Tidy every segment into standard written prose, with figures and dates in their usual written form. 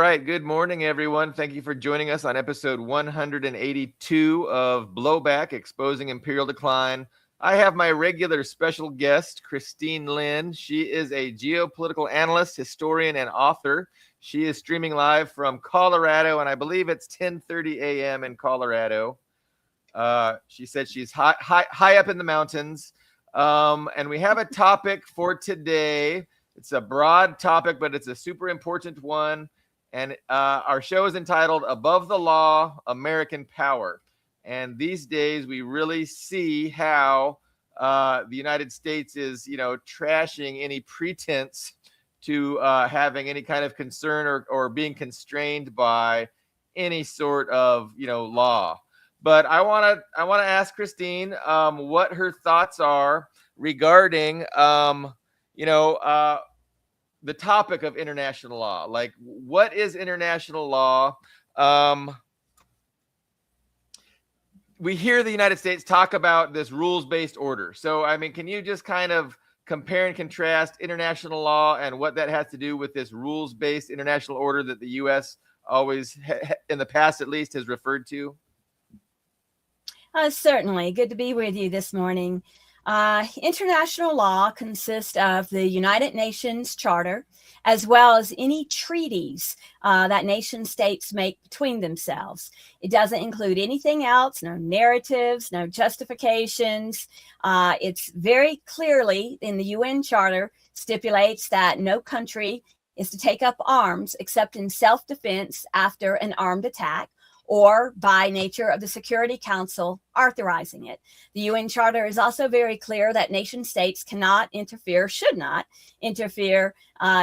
right. Good morning, everyone. Thank you for joining us on episode 182 of Blowback, Exposing Imperial Decline. I have my regular special guest, Christine Lynn. She is a geopolitical analyst, historian, and author. She is streaming live from Colorado, and I believe it's 10:30 a.m. in Colorado. She said she's high up in the mountains. And we have a topic for today. It's a broad topic, but it's a super important one. And our show is entitled Above the Law, American Power. And these days, we really see how the United States is, trashing any pretense to having any kind of concern or being constrained by any sort of, law. But I want to ask Christine what her thoughts are regarding, the topic of international law. Like, what is international law? We hear the United States talk about this rules-based order. So, I mean, can you just kind of compare and contrast international law and what that has to do with this rules-based international order that the U.S. always, in the past at least, has referred to? Certainly. Good to be with you this morning. International law consists of the United Nations Charter, as well as any treaties that nation states make between themselves. It doesn't include anything else, no narratives, no justifications. It's very clearly in the UN Charter stipulates that no country is to take up arms except in self-defense after an armed attack, or by nature of the Security Council authorizing it. The UN Charter is also very clear that nation states cannot interfere, should not interfere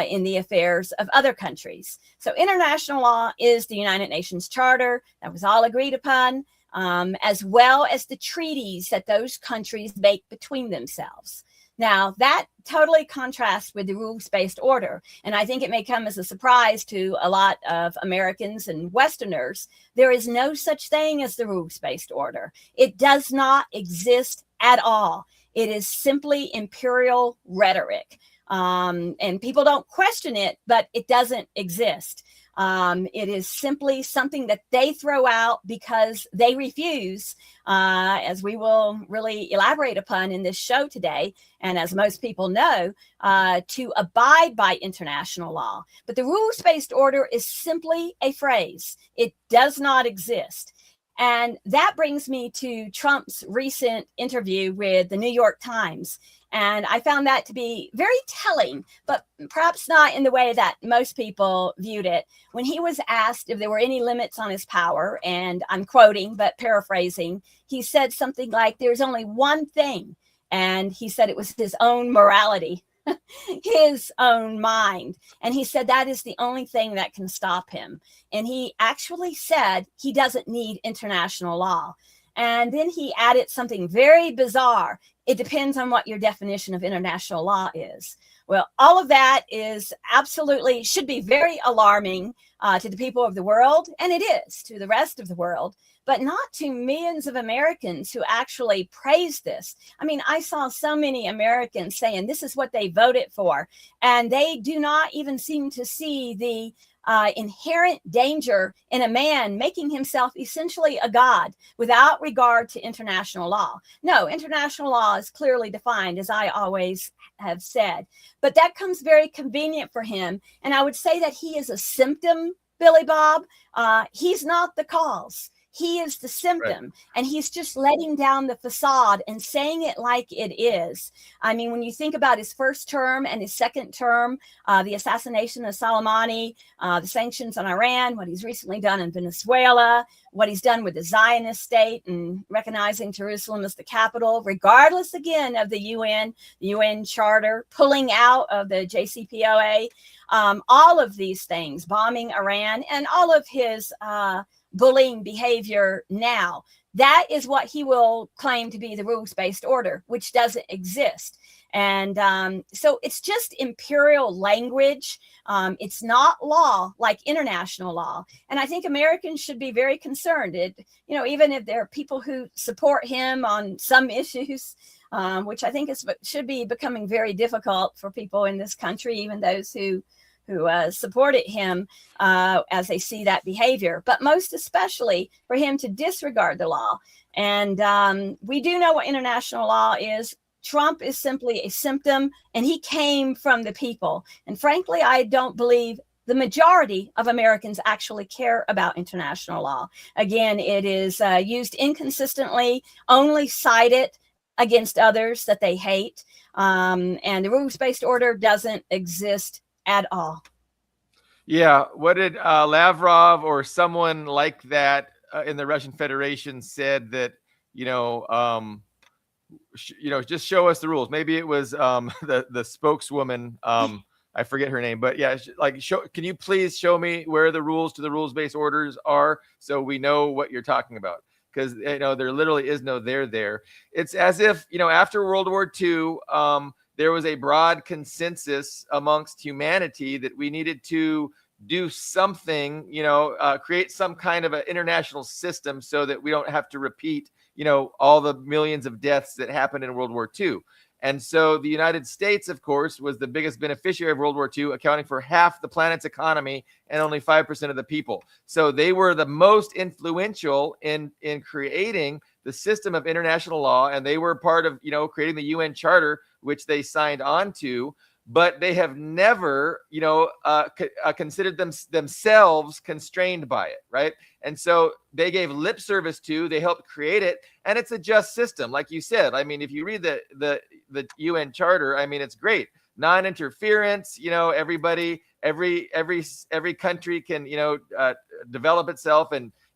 in the affairs of other countries. So international law is the United Nations Charter that was all agreed upon, as well as the treaties that those countries make between themselves. Now, that totally contrasts with the rules-based order. And I think it may come as a surprise to a lot of Americans and Westerners. There is no such thing as the rules-based order. It does not exist at all. It is simply imperial rhetoric. And people don't question it, but it doesn't exist. It is simply something that they throw out because they refuse, as we will really elaborate upon in this show today, and as most people know, to abide by international law. But the rules-based order is simply a phrase. It does not exist. And that brings me to Trump's recent interview with the New York Times. And I found that to be very telling, but perhaps not in the way that most people viewed it. When he was asked if there were any limits on his power, and I'm quoting, but paraphrasing, he said something like, there's only one thing. And he said it was his own morality, his own mind. And he said that is the only thing that can stop him. And he actually said he doesn't need international law. And then he added something very bizarre. It depends on what your definition of international law is. Well, all of that is absolutely should be very alarming to the people of the world. And it is to the rest of the world, but not to millions of Americans who actually praise this. I mean, I saw so many Americans saying this is what they voted for, and they do not even seem to see the inherent danger in a man making himself essentially a god without regard to international law. No, international law is clearly defined, as I always have said, but that comes very convenient for him. And I would say that he is a symptom, Billy Bob. He's not the cause. He is the symptom, right. And he's just letting down the facade and saying it like it is. I mean, when you think about his first term and his second term, the assassination of Soleimani, the sanctions on Iran, what he's recently done in Venezuela, what he's done with the Zionist state and recognizing Jerusalem as the capital, regardless, again, of the UN Charter, pulling out of the JCPOA, all of these things, bombing Iran, and all of his bullying behavior now. That is what he will claim to be the rules-based order, which doesn't exist. And so it's just imperial language. It's not law like international law. And I think Americans should be very concerned. Even if there are people who support him on some issues, which I think should be becoming very difficult for people in this country, even those who who supported him as they see that behavior, but most especially for him to disregard the law. And we do know what international law is. Trump is simply a symptom, and he came from the people. And frankly, I don't believe the majority of Americans actually care about international law. Again, it is used inconsistently, only cite it against others that they hate. And the rules-based order doesn't exist at all. Yeah. What did Lavrov or someone like that in the Russian Federation said that, just show us the rules. Maybe it was the spokeswoman. I forget her name, but yeah, can you please show me where the rules to the rules-based orders are so we know what you're talking about? Because there literally is no there. It's as if after World War II, there was a broad consensus amongst humanity that we needed to do something, create some kind of an international system so that we don't have to repeat all the millions of deaths that happened in World War II. And so the United States, of course, was the biggest beneficiary of World War II, accounting for half the planet's economy and only 5% of the people. So they were the most influential in creating the system of international law, and they were part of creating the UN Charter, which they signed on to. But they have never, considered themselves constrained by it, right? And so they gave lip service to, they helped create it, and it's a just system, like you said. I mean, if you read the UN Charter, I mean, it's great. Non-interference, everybody, every country can, develop itself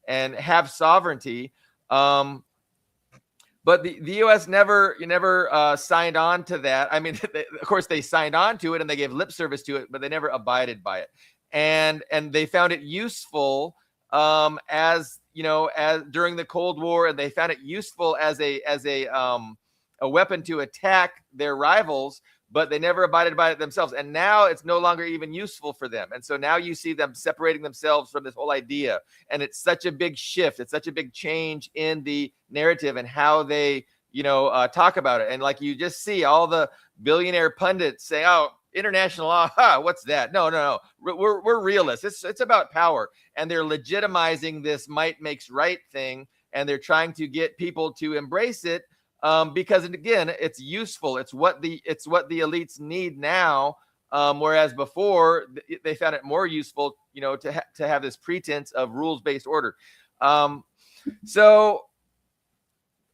and have sovereignty. But the U.S. never signed on to that. I mean, of course, they signed on to it and they gave lip service to it, but they never abided by it. And they found it useful as during the Cold War, and they found it useful as a weapon to attack their rivals. But they never abided by it themselves. And now it's no longer even useful for them. And so now you see them separating themselves from this whole idea. And it's such a big shift. It's such a big change in the narrative and how they, talk about it. And like you just see all the billionaire pundits say, oh, international law, what's that? No. We're realists. It's about power. And they're legitimizing this might makes right thing. And they're trying to get people to embrace it. Because again, it's useful. It's what the elites need now. Whereas before they found it more useful, to have this pretense of rules-based order.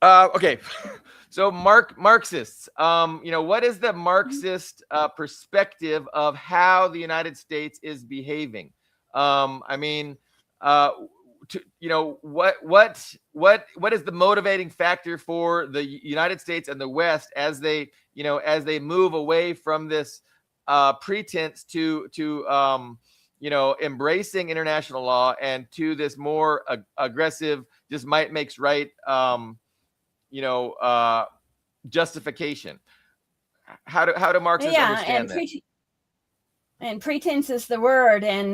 Okay. So Marxists, what is the Marxist perspective of how the United States is behaving? What is the motivating factor for the United States and the West as they move away from this pretense to embracing international law and to this more aggressive, just might makes right, justification? How do Marxists understand that? And pretense is the word. And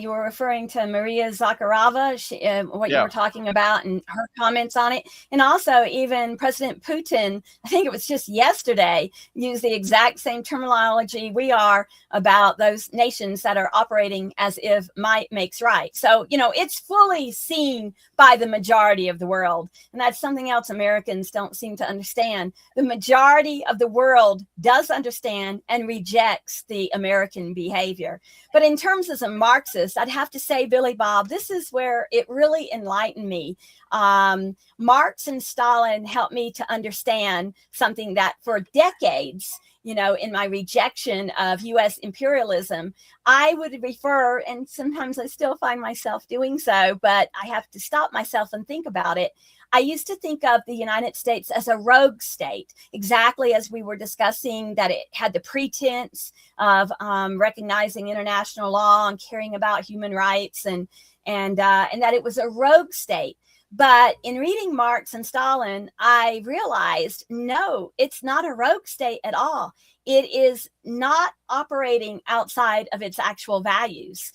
you were referring to Maria Zakharova, you were talking about and her comments on it. And also even President Putin, I think it was just yesterday, used the exact same terminology we are about those nations that are operating as if might makes right. So, it's fully seen by the majority of the world. And that's something else Americans don't seem to understand. The majority of the world does understand and rejects the American behavior. But in terms as a Marxist, I'd have to say, Billy Bob, this is where it really enlightened me. Marx and Stalin helped me to understand something that for decades, in my rejection of U.S. imperialism, I would refer, and sometimes I still find myself doing so, but I have to stop myself and think about it. I used to think of the United States as a rogue state, exactly as we were discussing that it had the pretense of recognizing international law and caring about human rights, and that it was a rogue state. But in reading Marx and Stalin, I realized, no, it's not a rogue state at all. it is not operating outside of its actual values.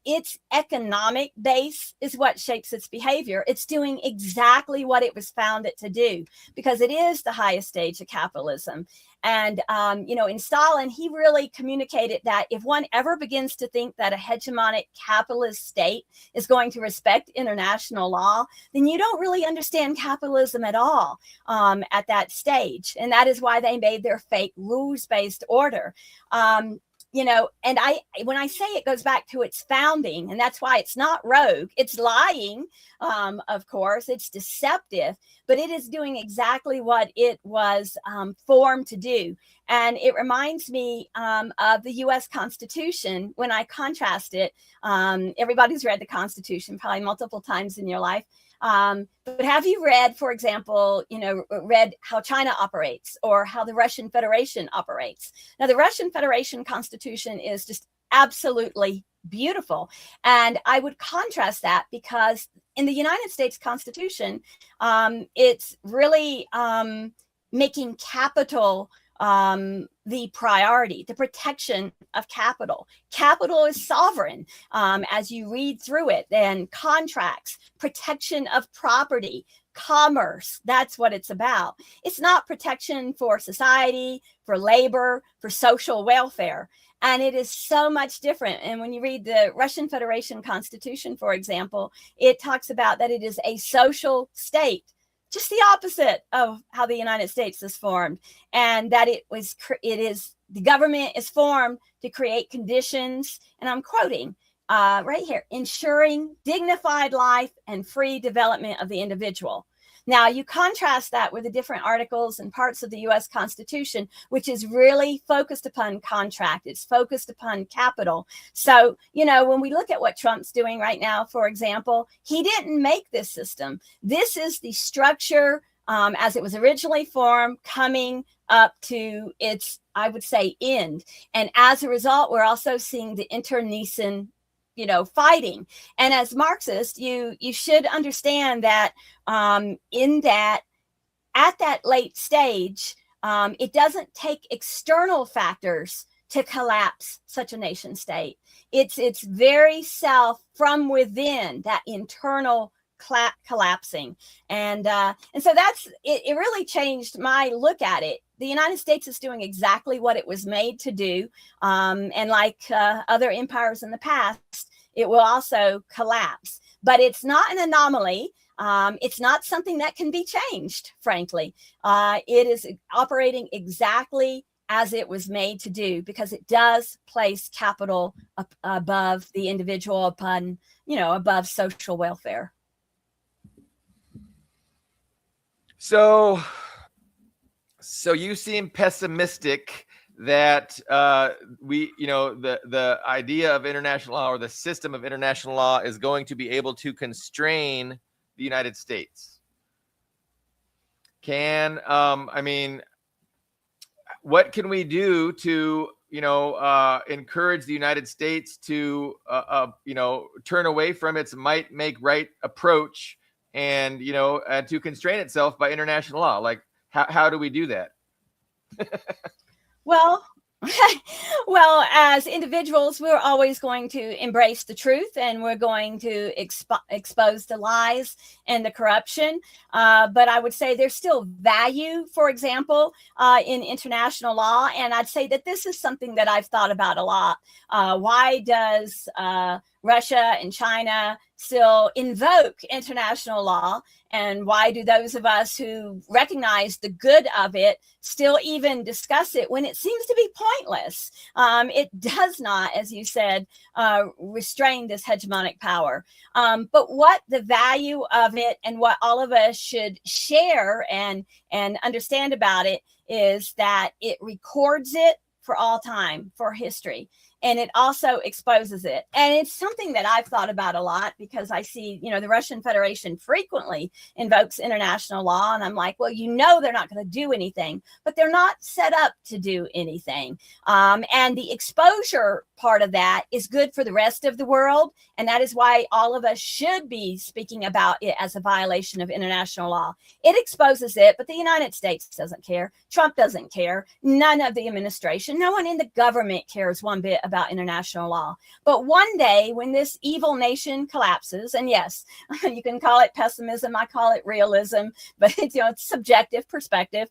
Its economic base is what shapes its behavior. It's doing exactly what it was founded to do, because it is the highest stage of capitalism. And, in Stalin, he really communicated that if one ever begins to think that a hegemonic capitalist state is going to respect international law, then you don't really understand capitalism at all at that stage. And that is why they made their fake rules-based order. And when I say it goes back to its founding, and that's why it's not rogue, it's lying, of course, it's deceptive, but it is doing exactly what it was formed to do. And it reminds me of the U.S. Constitution when I contrast it. Everybody's read the Constitution probably multiple times in your life. But have you read, for example, read how China operates or how the Russian Federation operates? Now, the Russian Federation Constitution is just absolutely beautiful. And I would contrast that because in the United States Constitution, it's really making capital the priority, the protection of capital. Capital is sovereign as you read through it, and contracts, protection of property, commerce. That's what it's about. It's not protection for society, for labor, for social welfare. And it is so much different. And when you read the Russian Federation Constitution, for example, it talks about that it is a social state, just the opposite of how the United States is formed, and that the government is formed to create conditions, and I'm quoting right here, ensuring dignified life and free development of the individual. Now, you contrast that with the different articles and parts of the U.S. Constitution, which is really focused upon contract. It's focused upon capital. So, when we look at what Trump's doing right now, for example, he didn't make this system. This is the structure as it was originally formed, coming up to its, I would say, end. And as a result, we're also seeing the internecine fighting. And as Marxists, you should understand that in that, at that late stage, it doesn't take external factors to collapse such a nation state. It's very self from within, that internal collapsing. And so that's it really changed my look at it. The United States is doing exactly what it was made to do. And like other empires in the past, it will also collapse. But it's not an anomaly. It's not something that can be changed, frankly. It is operating exactly as it was made to do, because it does place capital above the individual, above social welfare. So you seem pessimistic that the idea of international law, or the system of international law, is going to be able to constrain the United States. What can we do to encourage the United States to turn away from its might make right approach and to constrain itself by international law? Like, how do we do that? Well, as individuals, we're always going to embrace the truth, and we're going to expose the lies and the corruption. But I would say there's still value, for example, in international law. And I'd say that this is something that I've thought about a lot. Why does Russia and China still invoke international law? And why do those of us who recognize the good of it still even discuss it when it seems to be pointless? It does not, as you said, restrain this hegemonic power. But what the value of it, and what all of us should share and understand about it, is that it records it for all time, for history. And it also exposes it. And it's something that I've thought about a lot, because I see, the Russian Federation frequently invokes international law. And I'm like, well, they're not going to do anything, but they're not set up to do anything. And the exposure part of that is good for the rest of the world. And that is why all of us should be speaking about it as a violation of international law. It exposes it, but the United States doesn't care. Trump doesn't care. None of the administration, no one in the government cares one bit about international law. But one day when this evil nation collapses, and yes, you can call it pessimism, I call it realism, but it's, it's subjective perspective.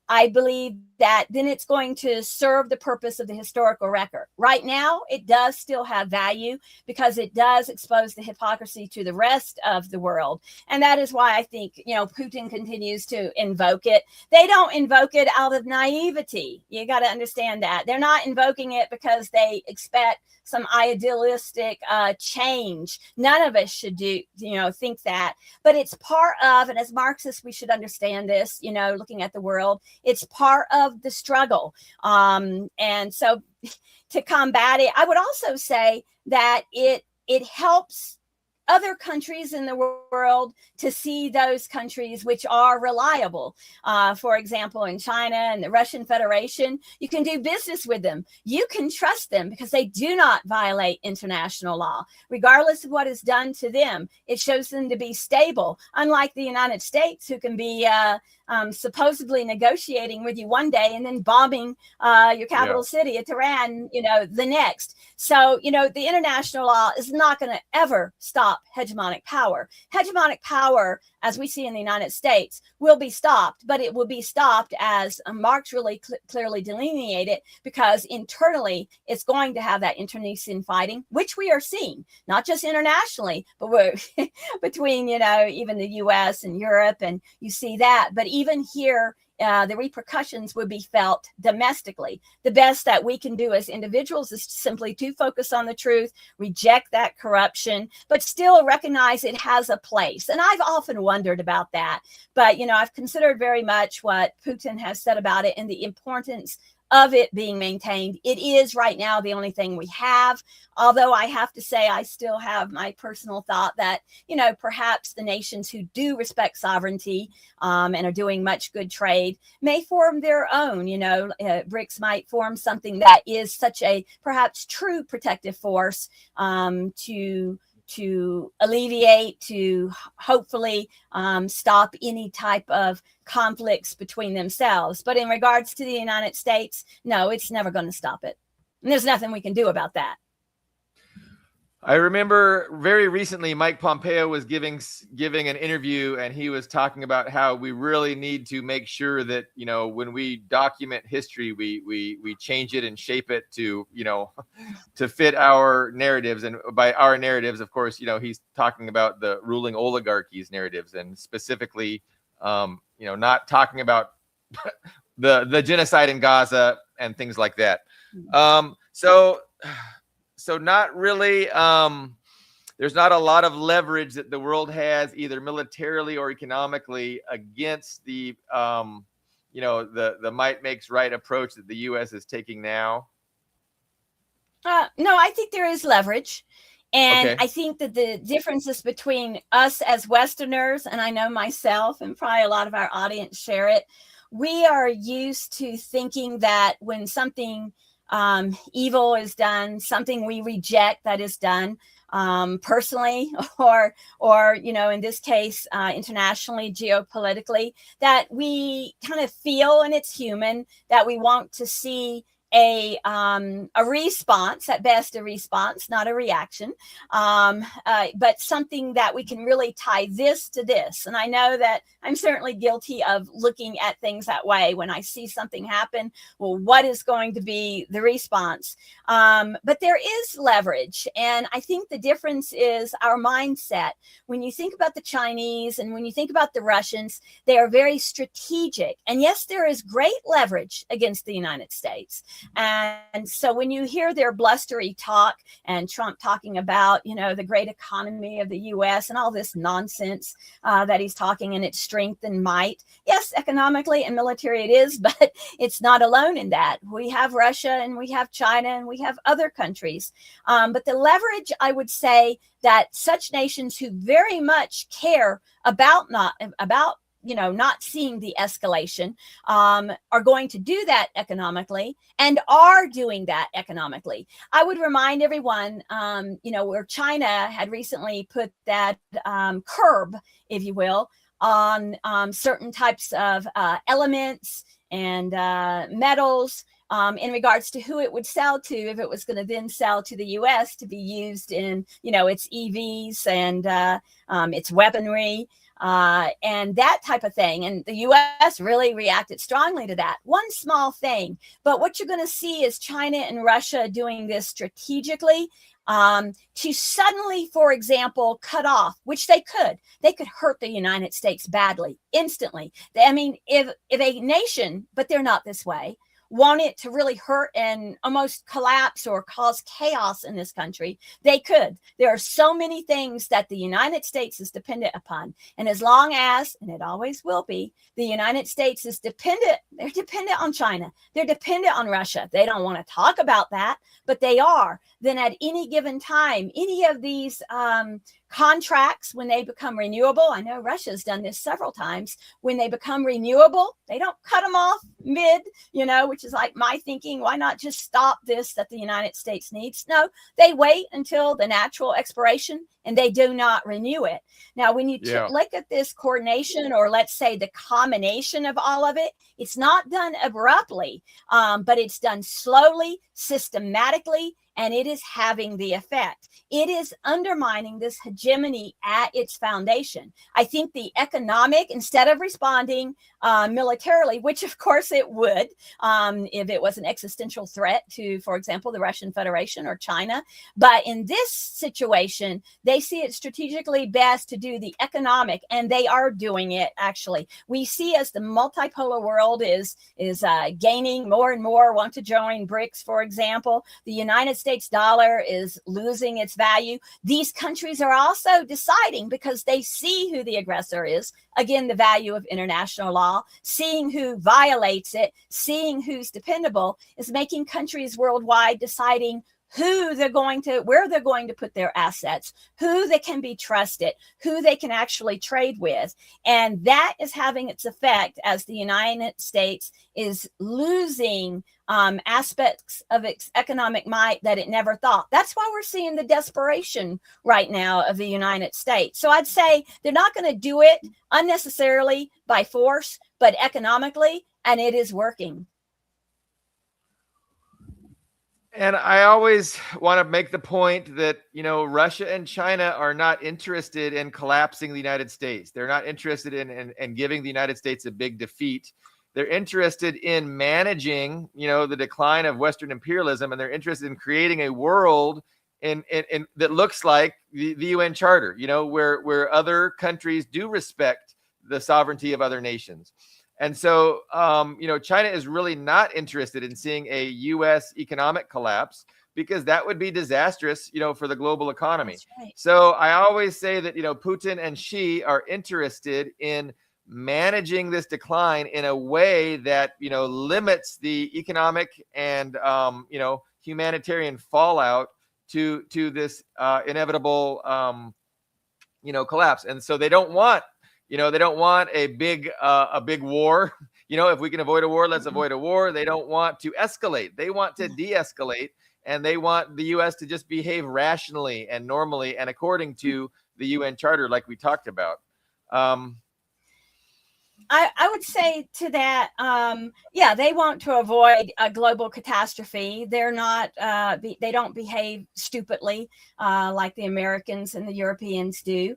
I believe that then it's going to serve the purpose of the historical record. Right now, it does still have value because it does expose the hypocrisy to the rest of the world. And that is why I think, Putin continues to invoke it. They don't invoke it out of naivety. You got to understand that. They're not invoking it because they expect some idealistic change. None of us should think that. But it's part of, and as Marxists, we should understand this, looking at the world, it's part of the struggle. And so to combat it, I would also say that it helps other countries in the world to see those countries which are reliable. For example, in China and the Russian Federation, you can do business with them. You can trust them because they do not violate international law, regardless of what is done to them. It shows them to be stable, unlike the United States, who can be supposedly negotiating with you one day and then bombing your capital city of Tehran, the next. So, the international law is not going to ever stop hegemonic power. Hegemonic power, as we see in the United States, will be stopped, but it will be stopped as Marx really clearly delineated, because internally it's going to have that internecine fighting, which we are seeing, not just internationally, but we're between, even the US and Europe, and you see that. But even here, the repercussions would be felt domestically. The best that we can do as individuals is simply to focus on the truth, reject that corruption, but still recognize it has a place. And I've often wondered about that. But, I've considered very much what Putin has said about it and the importance of it being maintained. It is right now the only thing we have. Although I have to say, I still have my personal thought that, perhaps the nations who do respect sovereignty and are doing much good trade may form their own, BRICS might form something that is such a perhaps true protective force to alleviate, to hopefully stop any type of conflicts between themselves. But in regards to the United States, no, it's never going to stop it. And there's nothing we can do about that. I remember very recently Mike Pompeo was giving an interview, and he was talking about how we really need to make sure that, when we document history, we change it and shape it to, to fit our narratives. And by our narratives, of course, he's talking about the ruling oligarchies' narratives, and specifically, not talking about the genocide in Gaza and things like that. So not really, there's not a lot of leverage that the world has, either militarily or economically, against the, the might makes right approach that the U.S. is taking now. No, I think there is leverage. And okay. I think that the differences between us as Westerners, and I know myself and probably a lot of our audience share it, we are used to thinking that when something evil is done, something we reject that is done personally, or in this case, internationally, geopolitically, that we kind of feel, and it's human, that we want to see a response, at best a response, not a reaction, but something that we can really tie this to this. And I know that I'm certainly guilty of looking at things that way. When I see something happen, well, what is going to be the response? But there is leverage. And I think the difference is our mindset. When you think about the Chinese and when you think about the Russians, they are very strategic. And yes, there is great leverage against the United States. And so when you hear their blustery talk and Trump talking about, the great economy of the U.S. and all this nonsense that he's talking, and its strength and might, yes, economically and military it is, but it's not alone in that. We have Russia and we have China and we have other countries. But the leverage, I would say that such nations who very much care about not seeing the escalation, are going to do that economically and are doing that economically. I would remind everyone, where China had recently put that curb, if you will, on certain types of elements and metals, in regards to who it would sell to if it was going to then sell to the U.S. to be used in, its EVs and its weaponry and that type of thing. And the U.S. really reacted strongly to that. One small thing, but what you're going to see is China and Russia doing this strategically to suddenly, for example, cut off, which they could hurt the United States badly, instantly. I mean, if a nation, but they're not this way, want it to really hurt and almost collapse or cause chaos in this country, they could. There are so many things that the United States is dependent upon. And as long as, and it always will be, the United States is dependent, they're dependent on China. They're dependent on Russia. They don't want to talk about that, but they are. Then at any given time, any of these contracts, when they become renewable, I know Russia's done this several times, when they become renewable, they don't cut them off mid, which is like my thinking, why not just stop this that the United States needs? No, they wait until the natural expiration and they do not renew it. Now, when you look at this coordination, or let's say the combination of all of it, it's not done abruptly, but it's done slowly, systematically, and it is having the effect. It is undermining this hegemony at its foundation. I think the economic, instead of responding militarily, which of course it would, if it was an existential threat to, for example, the Russian Federation or China, but in this situation, they see it strategically best to do the economic, and they are doing it, actually. We see as the multipolar world is gaining more and more, want to join BRICS, for example, the United States dollar is losing its value. These countries are also deciding, because they see who the aggressor is, again, the value of international law, seeing who violates it, seeing who's dependable, is making countries worldwide deciding where they're going to put their assets, who they can be trusted, who they can actually trade with. And that is having its effect as the United States is losing aspects of its economic might that it never thought. That's why we're seeing the desperation right now of the United States. So I'd say they're not going to do it unnecessarily by force, but economically, and it is working. And I always want to make the point that, Russia and China are not interested in collapsing the United States. They're not interested in giving the United States a big defeat. They're interested in managing, the decline of Western imperialism, and they're interested in creating a world in that looks like the UN Charter, where other countries do respect the sovereignty of other nations. And so, China is really not interested in seeing a U.S. economic collapse, because that would be disastrous, for the global economy. Right. So I always say that, Putin and Xi are interested in managing this decline in a way that, limits the economic and, humanitarian fallout to this inevitable, collapse. And so they don't want a big war. If we can avoid a war, let's avoid a war. They don't want to escalate. They want to de-escalate, and they want the U.S. to just behave rationally and normally and according to the UN Charter, like we talked about. I would say to that, they want to avoid a global catastrophe. They're not, they don't behave stupidly like the Americans and the Europeans do.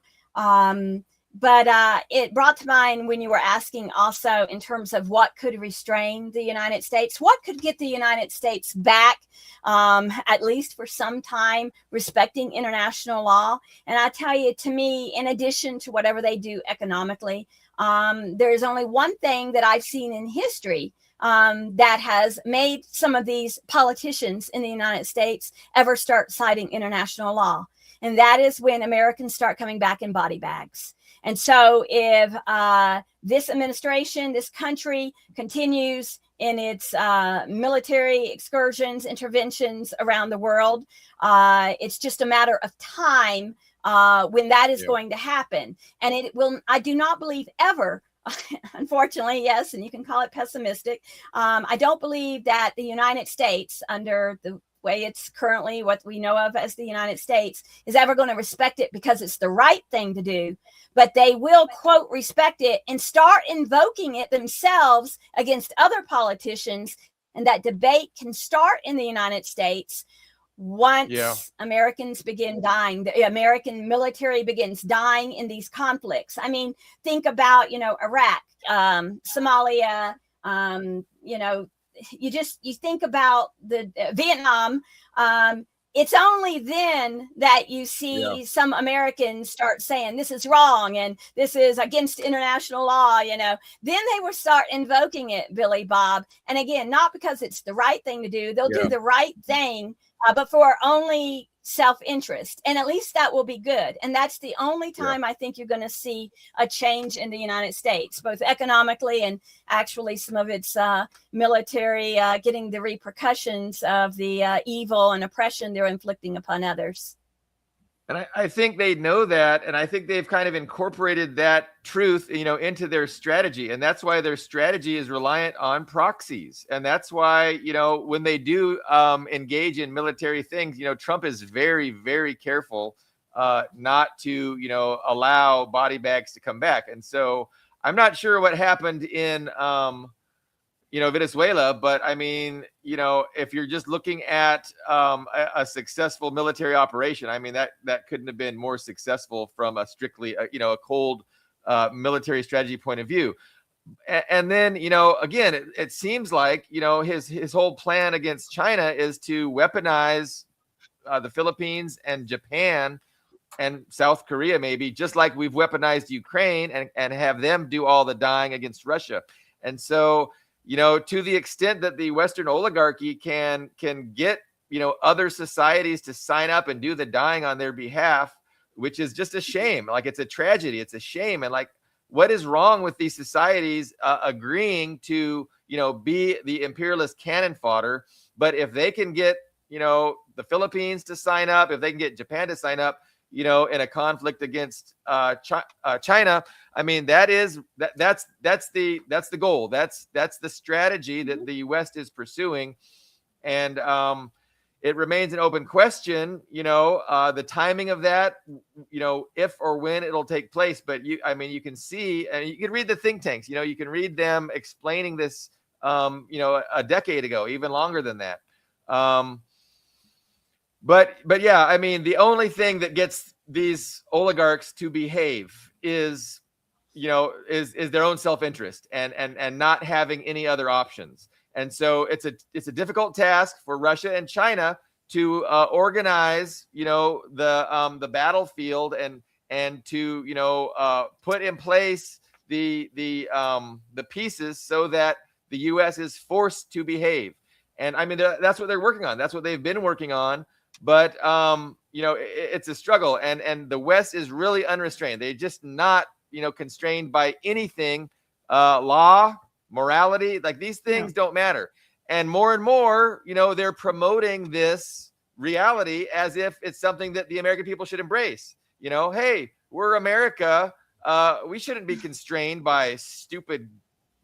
But it brought to mind when you were asking also in terms of what could restrain the United States, what could get the United States back, at least for some time, respecting international law. And I tell you, to me, in addition to whatever they do economically, there's only one thing that I've seen in history that has made some of these politicians in the United States ever start citing international law. And that is when Americans start coming back in body bags. And so if this administration, this country continues in its military excursions, interventions around the world, it's just a matter of time when that is going to happen. And it will, I do not believe ever unfortunately, yes, and you can call it pessimistic. I don't believe that the United States, under the way it's currently what we know of as the United States, is ever going to respect it because it's the right thing to do. But they will, quote, respect it and start invoking it themselves against other politicians. And that debate can start in the United States once Americans begin dying, the American military begins dying in these conflicts. I mean, think about, Iraq, Somalia, you think about the Vietnam. It's only then that you see some Americans start saying this is wrong and this is against international law, Then they will start invoking it, Billy Bob. And again, not because it's the right thing to do. They'll do the right thing, but for only self-interest. And at least that will be good. And that's the only time I think you're going to see a change in the United States, both economically and actually some of its military getting the repercussions of the evil and oppression they're inflicting upon others. And I think they know that, and I think they've kind of incorporated that truth, into their strategy, and that's why their strategy is reliant on proxies, and that's why, when they do engage in military things, Trump is very, very careful not to, allow body bags to come back, and so I'm not sure what happened in Venezuela, but I mean, if you're just looking at a successful military operation, I mean, that couldn't have been more successful from a strictly, a cold military strategy point of view. And then, again, it seems like, his whole plan against China is to weaponize the Philippines and Japan and South Korea, maybe, just like we've weaponized Ukraine and have them do all the dying against Russia. And so, to the extent that the Western oligarchy can get, other societies to sign up and do the dying on their behalf, which is just a shame. Like, it's a tragedy. It's a shame. And like, what is wrong with these societies agreeing to, be the imperialist cannon fodder? But if they can get, the Philippines to sign up, if they can get Japan to sign up, in a conflict against China, I mean, that's the goal. That's the strategy that the West is pursuing, and it remains an open question. The timing of that, if or when it'll take place. But you can see, and you can read the think tanks. You can read them explaining this, a decade ago, even longer than that. But yeah, I mean, the only thing that gets these oligarchs to behave is their own self-interest and not having any other options. And so it's a difficult task for Russia and China to organize, the battlefield and to put in place the pieces so that the U.S. is forced to behave. And I mean, that's what they're working on. That's what they've been working on. But, it's a struggle, and the West is really unrestrained. They're just not, constrained by anything, law, morality, like these things don't matter. And more, they're promoting this reality as if it's something that the American people should embrace. Hey, we're America. We shouldn't be constrained by stupid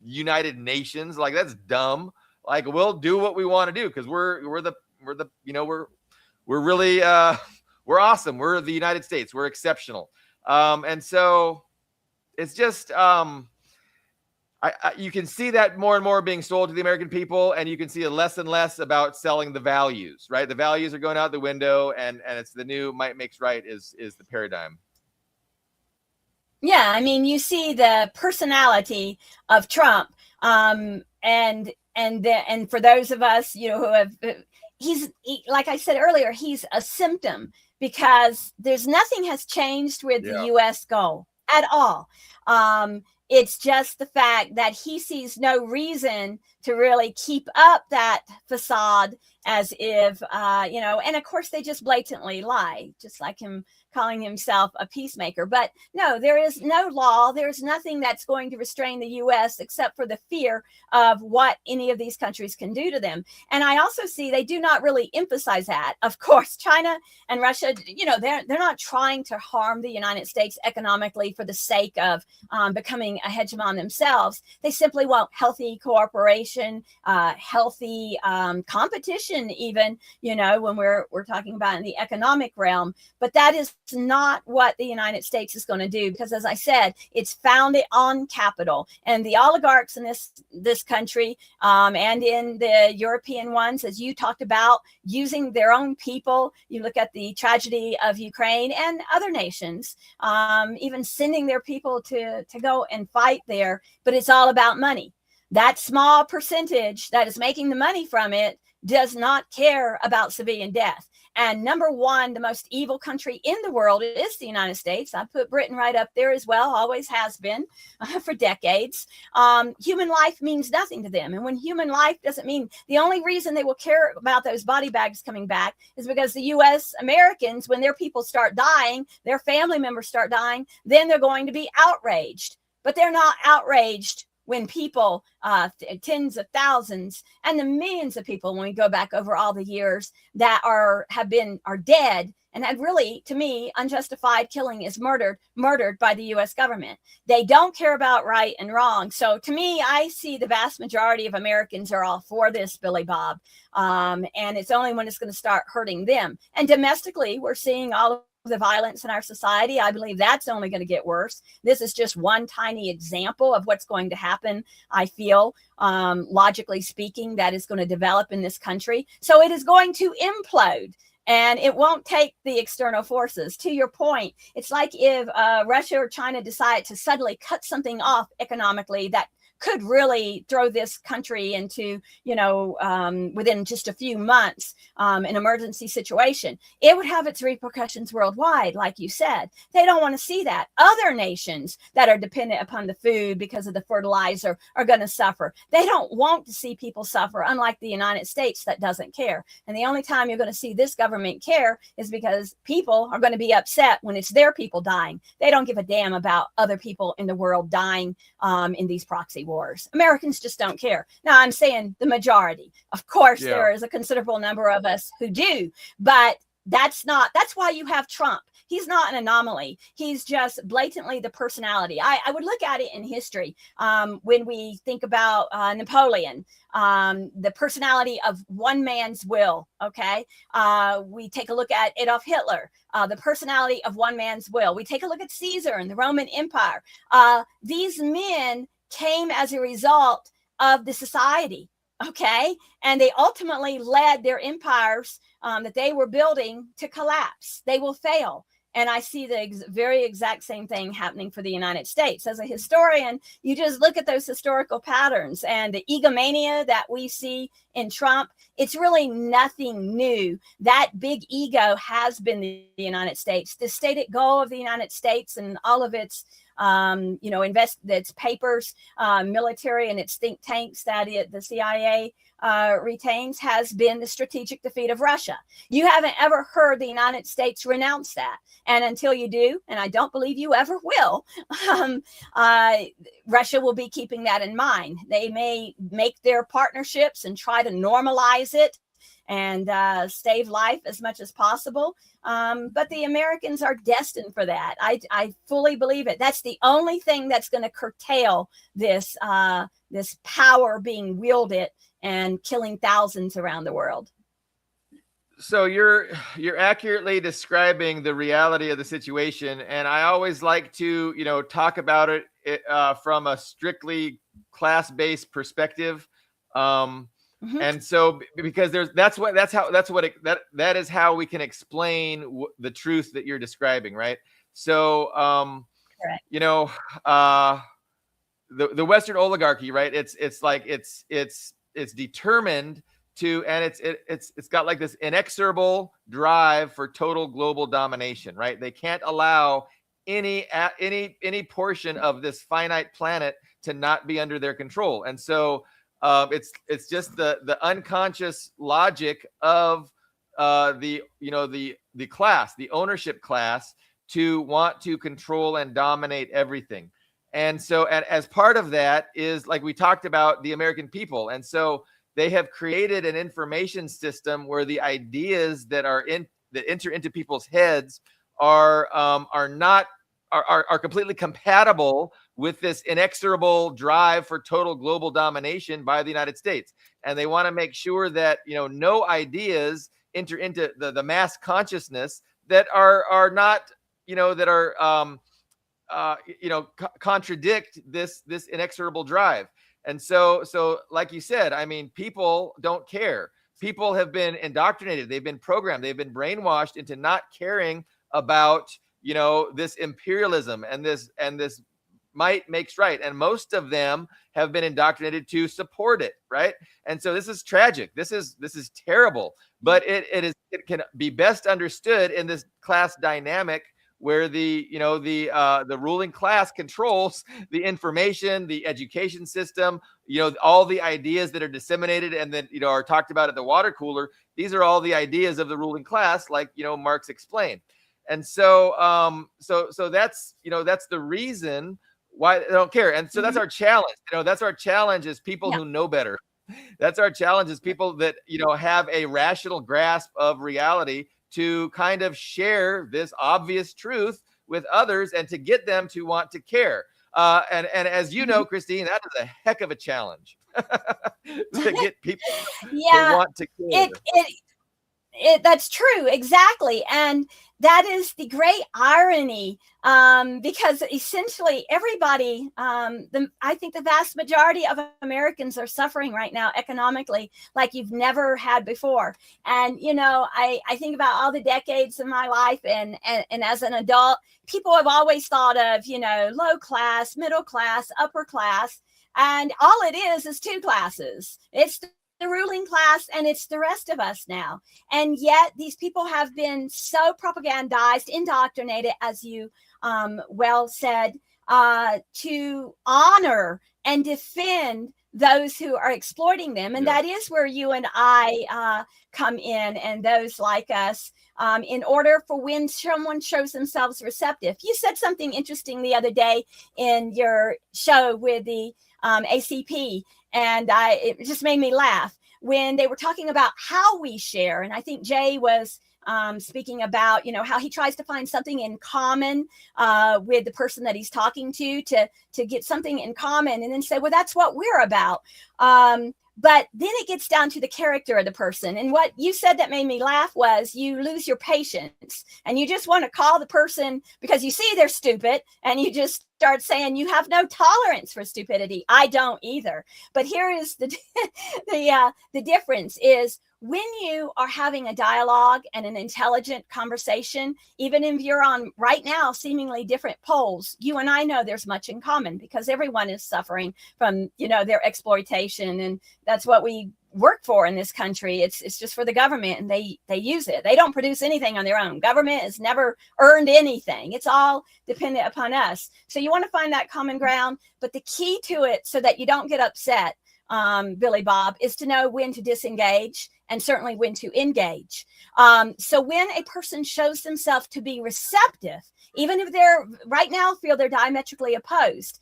United Nations. Like, that's dumb. Like, we'll do what we want to do because we're really, we're awesome. We're the United States. We're exceptional. And so it's just, you can see that more and more being sold to the American people, and you can see less and less about selling the values, right? The values are going out the window, and it's the new might makes right is the paradigm. Yeah, I mean, you see the personality of Trump, and for those of us, who have, like I said earlier, he's a symptom because nothing has changed with the U.S. goal at all. It's just the fact that he sees no reason to really keep up that facade as if, and of course they just blatantly lie, just like him calling himself a peacemaker. But no, there is no law. There's nothing that's going to restrain the U.S. except for the fear of what any of these countries can do to them. And I also see they do not really emphasize that. Of course, China and Russia, they're not trying to harm the United States economically for the sake of becoming a hegemon themselves. They simply want healthy cooperation, healthy competition, even, when we're talking about in the economic realm. But that is not what the United States is going to do, because, as I said, it's founded on capital. And the oligarchs in this country and in the European ones, as you talked about, using their own people. You look at the tragedy of Ukraine and other nations, even sending their people to go and fight there. But it's all about money. That small percentage that is making the money from it does not care about civilian death. And number one, the most evil country in the world is the United States. I put Britain right up there as well, always has been for decades. Human life means nothing to them. And when human life doesn't mean, the only reason they will care about those body bags coming back is because the US Americans, when their people start dying, their family members start dying, then they're going to be outraged. But they're not outraged when people, tens of thousands and the millions of people, when we go back over all the years, that are dead and had really, to me, unjustified killing is murdered by the US government. They don't care about right and wrong. So to me, I see the vast majority of Americans are all for this, Billy Bob. And it's only when it's going to start hurting them. And domestically, we're seeing all of the violence in our society. I believe that's only going to get worse. This is just one tiny example of what's going to happen. I feel, logically speaking, that is going to develop in this country. So it is going to implode. And it won't take the external forces. To your point, it's like if Russia or China decide to suddenly cut something off economically that could really throw this country into, within just a few months, an emergency situation. It would have its repercussions worldwide, like you said. They don't want to see that. Other nations that are dependent upon the food because of the fertilizer are going to suffer. They don't want to see people suffer, unlike the United States that doesn't care. And the only time you're going to see this government care is because people are going to be upset when it's their people dying. They don't give a damn about other people in the world dying in these proxy wars. Americans just don't care. Now, I'm saying the majority. Of course, there is a considerable number of us who do, but that's why you have Trump. He's not an anomaly. He's just blatantly the personality. I would look at it in history when we think about Napoleon, the personality of one man's will. Okay. We take a look at Adolf Hitler, the personality of one man's will. We take a look at Caesar and the Roman Empire. These men came as a result of the society, okay? And they ultimately led their empires that they were building to collapse. They will fail. And I see the very exact same thing happening for the United States. As a historian, you just look at those historical patterns and the egomania that we see in Trump. It's really nothing new. That big ego has been the United States. The stated goal of the United States and all of its its papers, military and its think tanks that the CIA retains has been the strategic defeat of Russia. You haven't ever heard the United States renounce that. And until you do, and I don't believe you ever will, Russia will be keeping that in mind. They may make their partnerships and try to normalize it and save life as much as possible. But the Americans are destined for that. I fully believe it. That's the only thing that's going to curtail this power being wielded and killing thousands around the world. So you're accurately describing the reality of the situation, and I always like to talk about it from a strictly class-based perspective. And so because that is how we can explain the truth that you're describing, right? So Correct. The Western oligarchy, right? It's determined to, and it's got like this inexorable drive for total global domination, right? They can't allow any portion of this finite planet to not be under their control. And so it's just the unconscious logic of the class, the ownership class, to want to control and dominate everything. And so as part of that is, like we talked about, the American people. And so they have created an information system where the ideas that enter into people's heads are completely compatible with this inexorable drive for total global domination by the United States. And they want to make sure that, no ideas enter into the mass consciousness that are not, that are, contradict this inexorable drive. And so like you said, I mean, people don't care. People have been indoctrinated. They've been programmed. They've been brainwashed into not caring about, this imperialism and this might makes right. And most of them have been indoctrinated to support it, right? And so this is tragic. This is terrible. But it can be best understood in this class dynamic where the ruling class controls the information, the education system, all the ideas that are disseminated and then are talked about at the water cooler. These are all the ideas of the ruling class, like Marx explained. And so so that's that's the reason why they don't care. And so that's our challenge. That's our challenge as people who know better. That's our challenge as people that have a rational grasp of reality, to kind of share this obvious truth with others and to get them to want to care. And as you know, Christine, that is a heck of a challenge to get people to want to care. That's true, exactly. And that is the great irony, because essentially everybody, I think the vast majority of Americans are suffering right now economically like you've never had before. And, I think about all the decades of my life and as an adult, people have always thought of, low class, middle class, upper class. And all it is two classes. It's the ruling class and it's the rest of us now. And yet these people have been so propagandized, indoctrinated, as you well said, to honor and defend those who are exploiting them. And that is where you and I come in, and those like us, in order for when someone shows themselves receptive. You said something interesting the other day in your show with the ACP, and it just made me laugh when they were talking about how we share. And I think Jay was speaking about, how he tries to find something in common with the person that he's talking to get something in common, and then say, well, that's what we're about. But then it gets down to the character of the person. And what you said that made me laugh was you lose your patience and you just want to call the person because you see they're stupid, and you just start saying you have no tolerance for stupidity. I don't either. But here is the difference is when you are having a dialogue and an intelligent conversation, even if you're on right now seemingly different poles, you and I know there's much in common because everyone is suffering from, their exploitation. And that's what we work for in this country. It's just for the government, and they use it. They don't produce anything on their own. Government has never earned anything. It's all dependent upon us. So you want to find that common ground. But the key to it, so that you don't get upset, Billy Bob, is to know when to disengage and certainly when to engage. So when a person shows themselves to be receptive, even if they're right now feel they're diametrically opposed,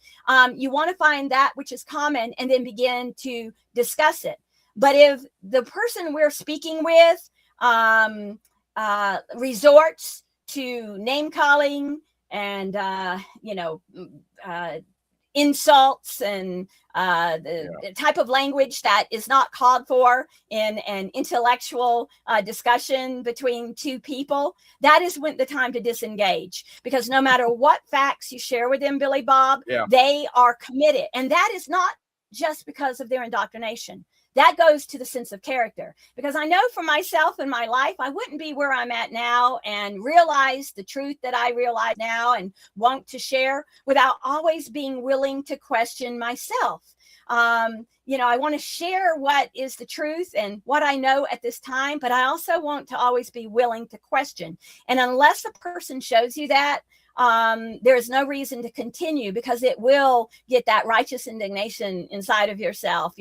you want to find that which is common and then begin to discuss it. But if the person we're speaking with resorts to name calling and insults and the type of language that is not called for in an intellectual discussion between two people, that is when the time to disengage. Because no matter what facts you share with them, Billy Bob, they are committed. And that is not just because of their indoctrination. That goes to the sense of character, because I know for myself in my life, I wouldn't be where I'm at now and realize the truth that I realize now and want to share without always being willing to question myself. I want to share what is the truth and what I know at this time, but I also want to always be willing to question. And unless a person shows you that, there is no reason to continue, because it will get that righteous indignation inside of yourself,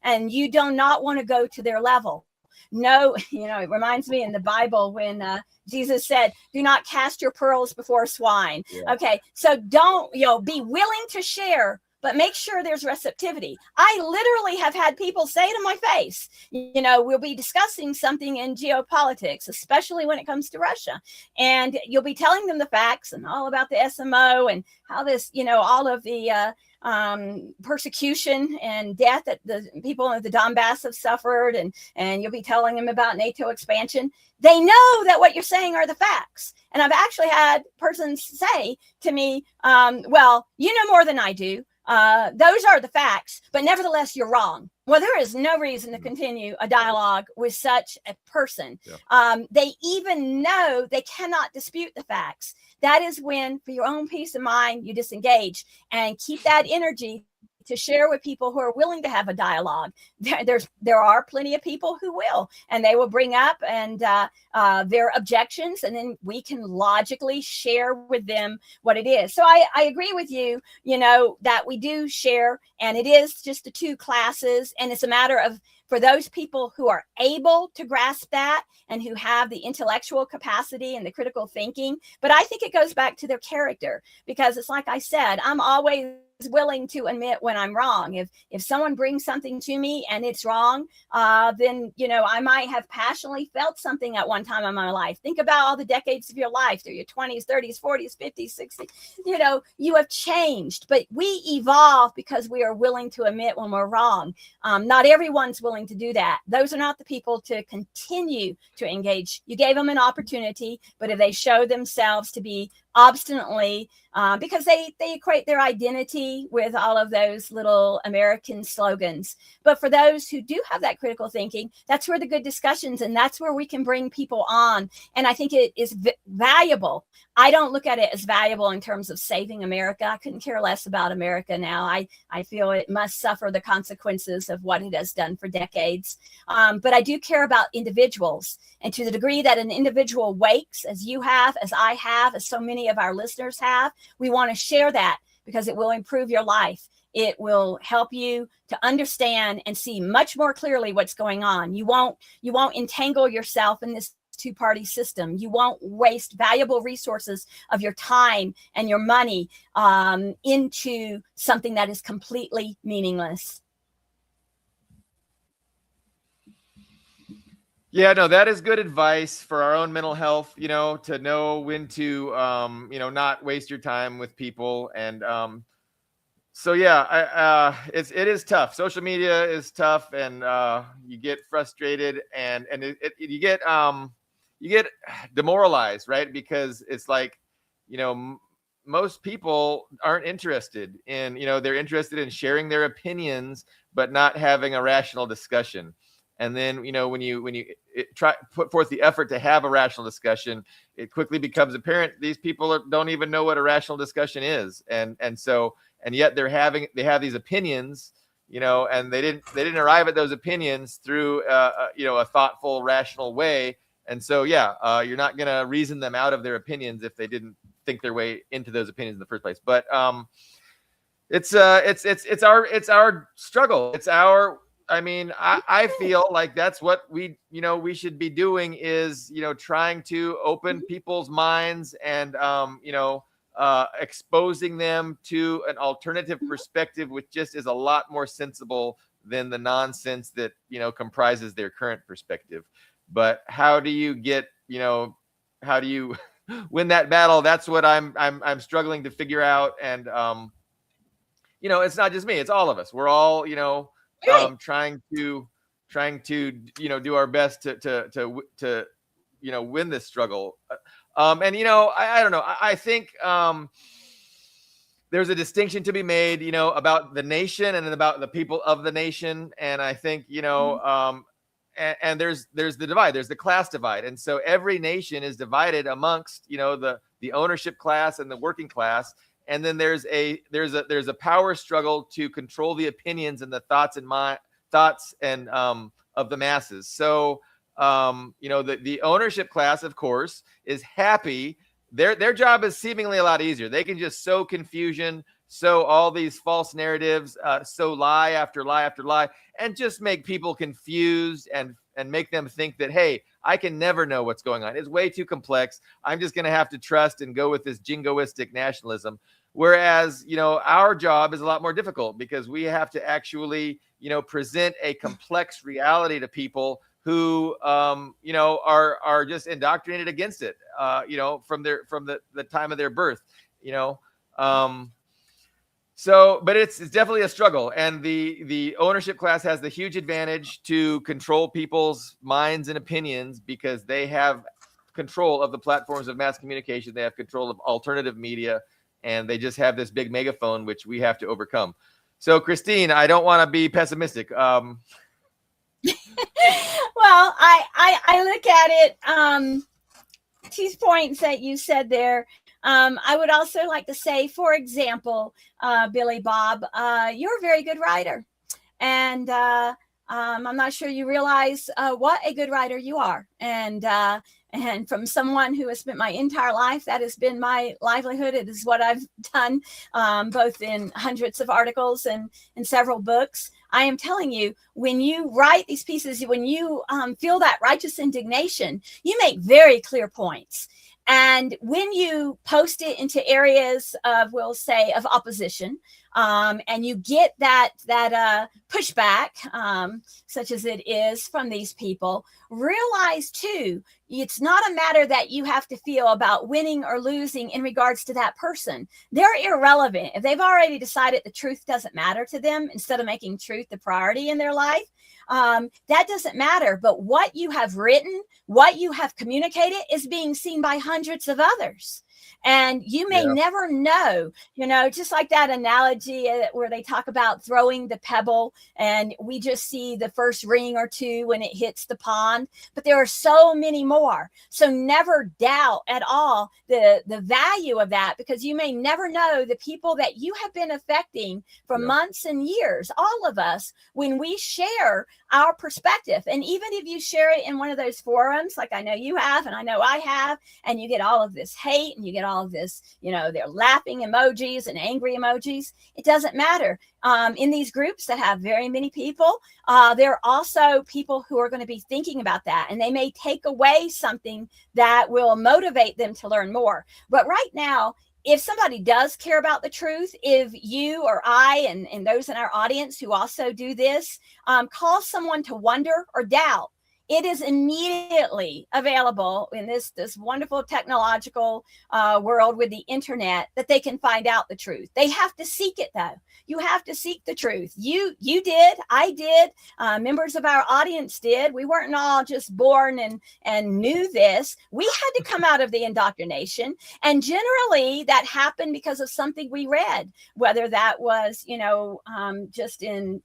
and you do not want to go to their level. No, it reminds me in the Bible when Jesus said, do not cast your pearls before swine. Okay. So don't, be willing to share, but make sure there's receptivity. I literally have had people say to my face, we'll be discussing something in geopolitics, especially when it comes to Russia, and you'll be telling them the facts and all about the SMO and how this, all of the persecution and death that the people of the Donbass have suffered, and you'll be telling them about NATO expansion. They know that what you're saying are the facts. And I've actually had persons say to me, well, you know more than I do. Those are the facts, but nevertheless, you're wrong. Well, there is no reason to continue a dialogue with such a person. Yeah. They even know they cannot dispute the facts. That is when, for your own peace of mind, you disengage and keep that energy to share with people who are willing to have a dialogue. There are plenty of people who will, and they will bring up and their objections, and then we can logically share with them what it is. So I agree with you, that we do share, and it is just the two classes, and it's a matter of, for those people who are able to grasp that and who have the intellectual capacity and the critical thinking. But I think it goes back to their character, because it's like I said, I'm always willing to admit when I'm wrong. If someone brings something to me and it's wrong, then I might have passionately felt something at one time in my life. Think about all the decades of your life, through your 20s, 30s, 40s, 50s, 60s. You have changed, but we evolve because we are willing to admit when we're wrong. Not everyone's willing to do that. Those are not the people to continue to engage. You gave them an opportunity, but if they show themselves to be obstinately, because they equate their identity with all of those little American slogans. But for those who do have that critical thinking, that's where the good discussions, and that's where we can bring people on. And I think it is valuable. I don't look at it as valuable in terms of saving America. I couldn't care less about America now. I feel it must suffer the consequences of what it has done for decades. But I do care about individuals. And to the degree that an individual wakes, as you have, as I have, as so many of our listeners have, we want to share that, because it will improve your life. It will help you to understand and see much more clearly what's going on. You won't entangle yourself in this two-party system. You won't waste valuable resources of your time and your money into something that is completely meaningless. Yeah, no, that is good advice for our own mental health, to know when to, not waste your time with people. And so, yeah, it is tough. Social media is tough, and you get frustrated, and you get demoralized, right? Because it's like, most people aren't interested in, they're interested in sharing their opinions, but not having a rational discussion. And then, when you try put forth the effort to have a rational discussion, it quickly becomes apparent these people don't even know what a rational discussion is, and yet they have these opinions, and they didn't arrive at those opinions through a thoughtful, rational way. And so, you're not gonna reason them out of their opinions if they didn't think their way into those opinions in the first place. But it's our struggle. It's our I feel like that's what we should be doing, is, trying to open people's minds and, exposing them to an alternative perspective, which just is a lot more sensible than the nonsense that, comprises their current perspective. But how do you win that battle? That's what I'm struggling to figure out. And, it's not just me, it's all of us. We're all, trying to do our best to win this struggle. And I don't know. I think there's a distinction to be made, about the nation and about the people of the nation. And I think and there's the divide. There's the class divide, and so every nation is divided amongst the ownership class and the working class. And then there's a power struggle to control the opinions and the thoughts and of the masses. So the ownership class, of course, is happy. Their job is seemingly a lot easier. They can just sow confusion, sow all these false narratives, sow lie after lie after lie, and just make people confused and make them think that, hey, I can never know what's going on. It's way too complex. I'm just going to have to trust and go with this jingoistic nationalism. Whereas, our job is a lot more difficult because we have to actually, present a complex reality to people who, are just indoctrinated against it, from the time of their birth, you know. But it's definitely a struggle, and the ownership class has the huge advantage to control people's minds and opinions because they have control of the platforms of mass communication. They have control of alternative media, and they just have this big megaphone, which we have to overcome. So, Christine, I don't want to be pessimistic. Well, I look at it. 2 points that you said there. I would also like to say, for example, Billy Bob, you're a very good writer. And I'm not sure you realize what a good writer you are. And from someone who has spent my entire life, that has been my livelihood. It is what I've done, both in hundreds of articles and in several books. I am telling you, when you write these pieces, when you feel that righteous indignation, you make very clear points. And when you post it into areas of, we'll say, of opposition, and you get that pushback, such as it is from these people, realize too, it's not a matter that you have to feel about winning or losing in regards to that person. They're irrelevant. If they've already decided the truth doesn't matter to them, instead of making truth the priority in their life, that doesn't matter. But what you have written, what you have communicated is being seen by hundreds of others. And you may never know, just like that analogy where they talk about throwing the pebble and we just see the first ring or two when it hits the pond, but there are so many more. So never doubt at all the value of that, because you may never know the people that you have been affecting for months and years, all of us, when we share our perspective. And even if you share it in one of those forums, like I know you have, and I know I have, and you get all of this hate and you get all of this, they're laughing emojis and angry emojis. It doesn't matter. In these groups that have very many people, there are also people who are going to be thinking about that, and they may take away something that will motivate them to learn more. But right now, if somebody does care about the truth, if you or I and those in our audience who also do this, cause someone to wonder or doubt, it is immediately available in this wonderful technological world with the internet that they can find out the truth. They have to seek it, though. You have to seek the truth. You did, I did, members of our audience did. We weren't all just born and knew this. We had to come out of the indoctrination. And generally that happened because of something we read, whether that was, just in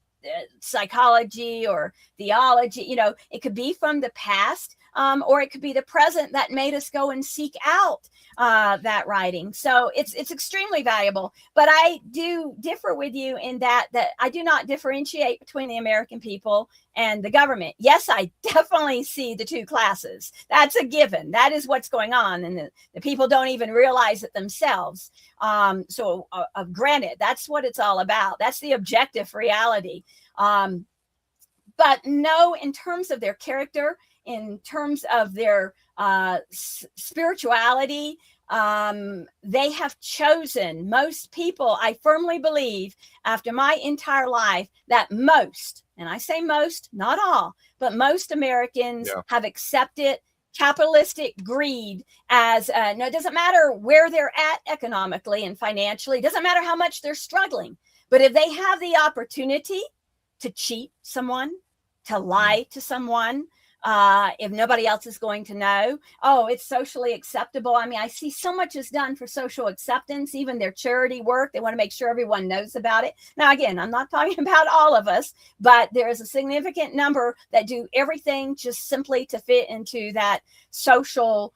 psychology or theology. It could be from the past, or it could be the present that made us go and seek out that writing. So it's extremely valuable. But I do differ with you in that I do not differentiate between the American people and the government. Yes, I definitely see the two classes. That's a given. That is what's going on, and the people don't even realize it themselves. So granted, that's what it's all about. That's the objective reality. But no, in terms of their character, in terms of their spirituality, they have chosen, most people, I firmly believe, after my entire life, that most, and I say most, not all, but most Americans have accepted capitalistic greed as no, it doesn't matter where they're at economically and financially, it doesn't matter how much they're struggling, but if they have the opportunity to cheat someone, to lie to someone, if nobody else is going to know, it's socially acceptable. I mean, I see so much is done for social acceptance, even their charity work. They want to make sure everyone knows about it. Now, again, I'm not talking about all of us, but there is a significant number that do everything just simply to fit into that social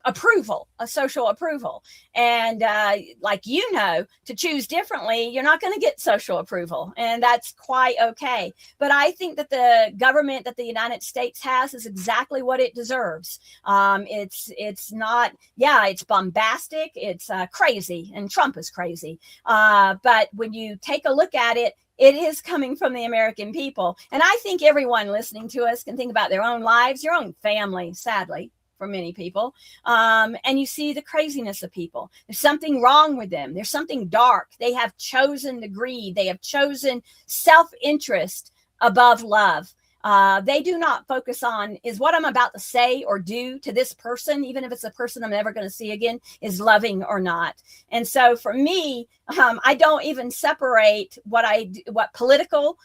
approval, a social approval. And to choose differently, you're not going to get social approval, and that's quite okay. But I think that the government that the United States has is exactly what it deserves. It's not, it's bombastic, it's crazy, and Trump is crazy. But when you take a look at it, it is coming from the American people. And I think everyone listening to us can think about their own lives, your own family, sadly. for many people. And you see the craziness of people. There's something wrong with them. There's something dark. They have chosen the greed. They have chosen self-interest above love. They do not focus on, is what I'm about to say or do to this person, even if it's a person I'm never going to see again, is loving or not. And so for me, I don't even separate what political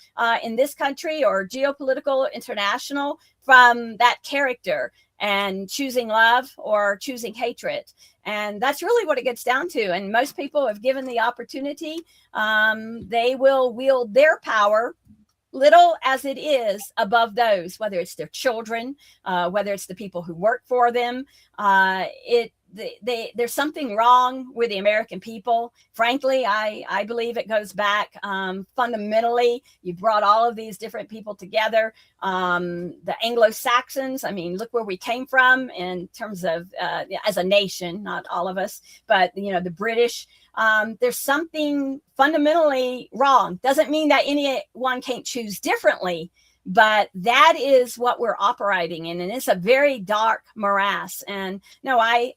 in this country or geopolitical international from that character and choosing love or choosing hatred. And that's really what it gets down to. And most people, if given the opportunity, they will wield their power, little as it is, above those, whether it's their children, whether it's the people who work for them. There's something wrong with the American people. Frankly, I believe it goes back fundamentally. You brought all of these different people together. The Anglo-Saxons, I mean, look where we came from in terms of as a nation, not all of us, but the British. There's something fundamentally wrong. Doesn't mean that anyone can't choose differently, but that is what we're operating in, and it's a very dark morass. And no, I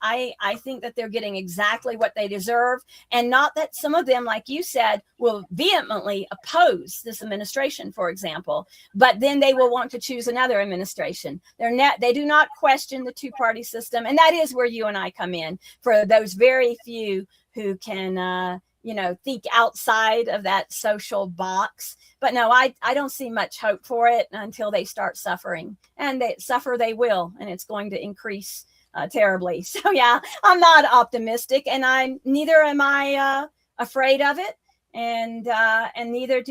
think that they're getting exactly what they deserve, and not that some of them, like you said, will vehemently oppose this administration, for example, but then they will want to choose another administration. They do not question the two-party system, and that is where you and I come in, for those very few who can think outside of that social box. But no, I don't see much hope for it until they start suffering, and they will, and it's going to increase terribly. So yeah, I'm not optimistic, and neither am I afraid of it, and neither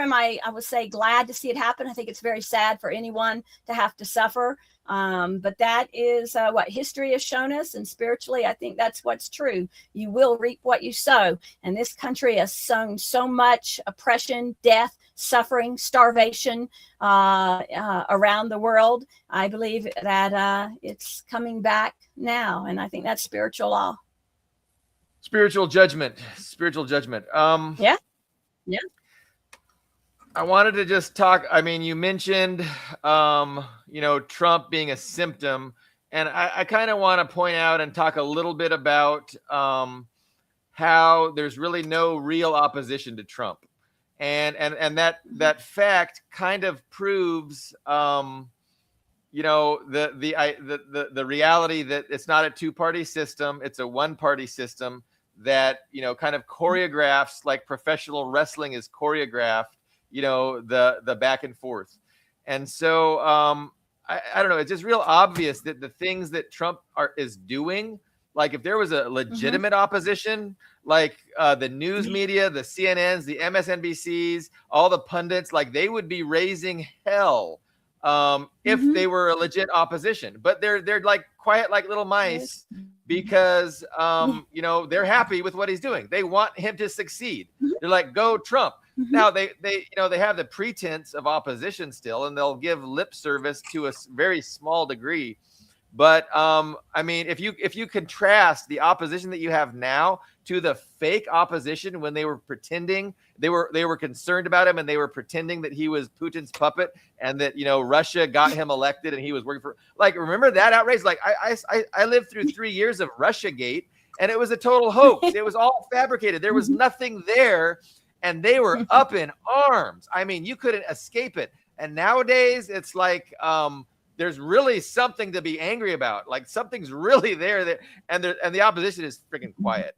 am I would say, glad to see it happen. I think it's very sad for anyone to have to suffer. But that is what history has shown us. And spiritually, I think that's what's true. You will reap what you sow. And this country has sown so much oppression, death, suffering, starvation around the world. I believe that it's coming back now. And I think that's spiritual law. Spiritual judgment. Yeah. I wanted to just talk. I mean, you mentioned, Trump being a symptom, and I kind of want to point out and talk a little bit about how there's really no real opposition to Trump, and that fact kind of proves, the reality that it's not a two-party system; it's a one-party system that kind of choreographs like professional wrestling is choreographed. The back and forth. And so I don't know, it's just real obvious that the things that Trump is doing, like if there was a legitimate opposition, like the news media, the CNNs, the MSNBCs, all the pundits, like they would be raising hell if they were a legit opposition. But they're like quiet like little mice because they're happy with what he's doing. They want him to succeed. They're like, go Trump. Now they have the pretense of opposition still, and they'll give lip service to a very small degree. But I mean, if you contrast the opposition that you have now to the fake opposition when they were pretending they were concerned about him and they were pretending that he was Putin's puppet and that Russia got him elected and he was working for, like, remember that outrage? Like I lived through 3 years of Russiagate, and it was a total hoax. It was all fabricated. There was nothing there. And they were up in arms. I mean, you couldn't escape it. And nowadays, it's like there's really something to be angry about. Like something's really there, and the opposition is freaking quiet.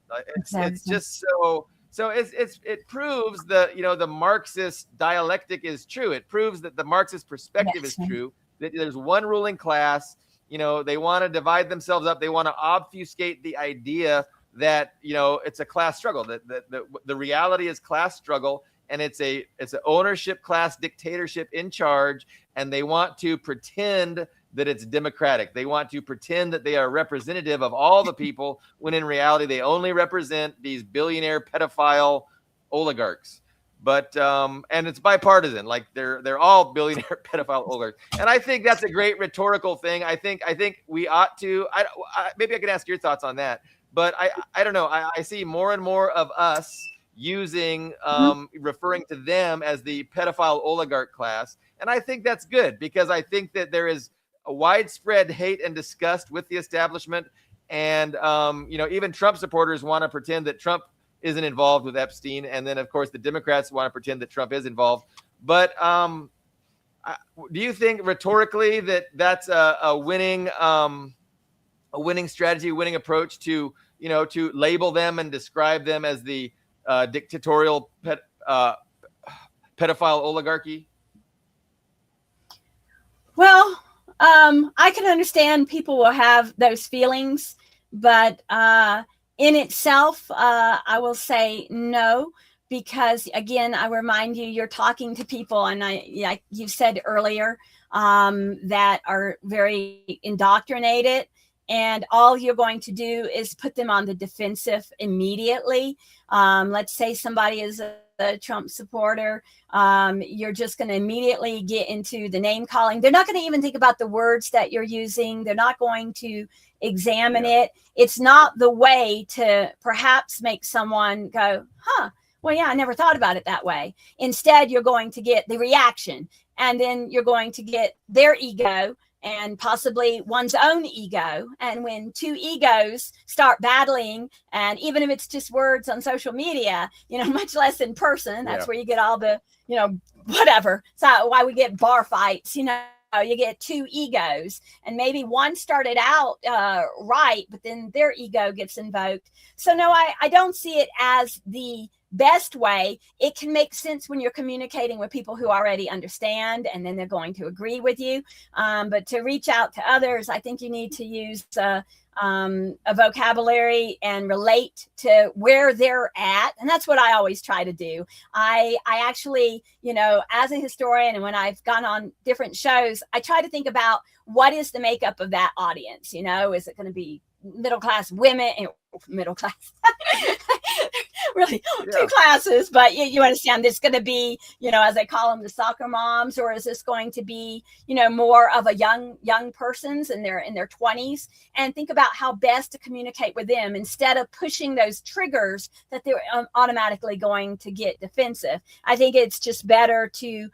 It's just so it proves the Marxist dialectic is true. It proves that the Marxist perspective is true. That there's one ruling class. They want to divide themselves up. They want to obfuscate the idea that it's a class struggle, that the reality is class struggle, and it's an ownership class dictatorship in charge, and they want to pretend that it's democratic. They want to pretend that they are representative of all the people, when in reality they only represent these billionaire pedophile oligarchs. But and it's bipartisan, like they're all billionaire pedophile oligarchs. And I think that's a great rhetorical thing. I think we ought to, maybe I could ask your thoughts on that. But I don't know. I see more and more of us using, referring to them as the pedophile oligarch class. And I think that's good, because I think that there is a widespread hate and disgust with the establishment. And, even Trump supporters want to pretend that Trump isn't involved with Epstein. And then, of course, the Democrats want to pretend that Trump is involved. But do you think rhetorically that that's a winning strategy, winning approach to, to label them and describe them as the dictatorial pedophile oligarchy? Well, I can understand people will have those feelings, but in itself, I will say no, because again, I remind you, you're talking to people, and like you said earlier, that are very indoctrinated, and all you're going to do is put them on the defensive immediately. Let's say somebody is a Trump supporter, you're just going to immediately get into the name calling. They're not going to even think about the words that you're using. They're not going to examine it. It's not the way to perhaps make someone go, well, yeah, I never thought about it that way. Instead, you're going to get the reaction, and then you're going to get their ego and possibly one's own ego. And when two egos start battling, and even if it's just words on social media, much less in person, that's where you get all the, whatever. So why we get bar fights, you get two egos, and maybe one started out right, but then their ego gets invoked. So no, I don't see it as the best way. It can make sense when you're communicating with people who already understand, and then they're going to agree with you. But to reach out to others, I think you need to use a vocabulary and relate to where they're at. And that's what I always try to do. I actually, as a historian, and when I've gone on different shows, I try to think about what is the makeup of that audience. Is it going to be middle-class women, middle class, really two classes, but you understand, it's going to be, as they call them, the soccer moms, or is this going to be, more of a young persons in their 20s, and think about how best to communicate with them instead of pushing those triggers that they're automatically going to get defensive. I think it's just better to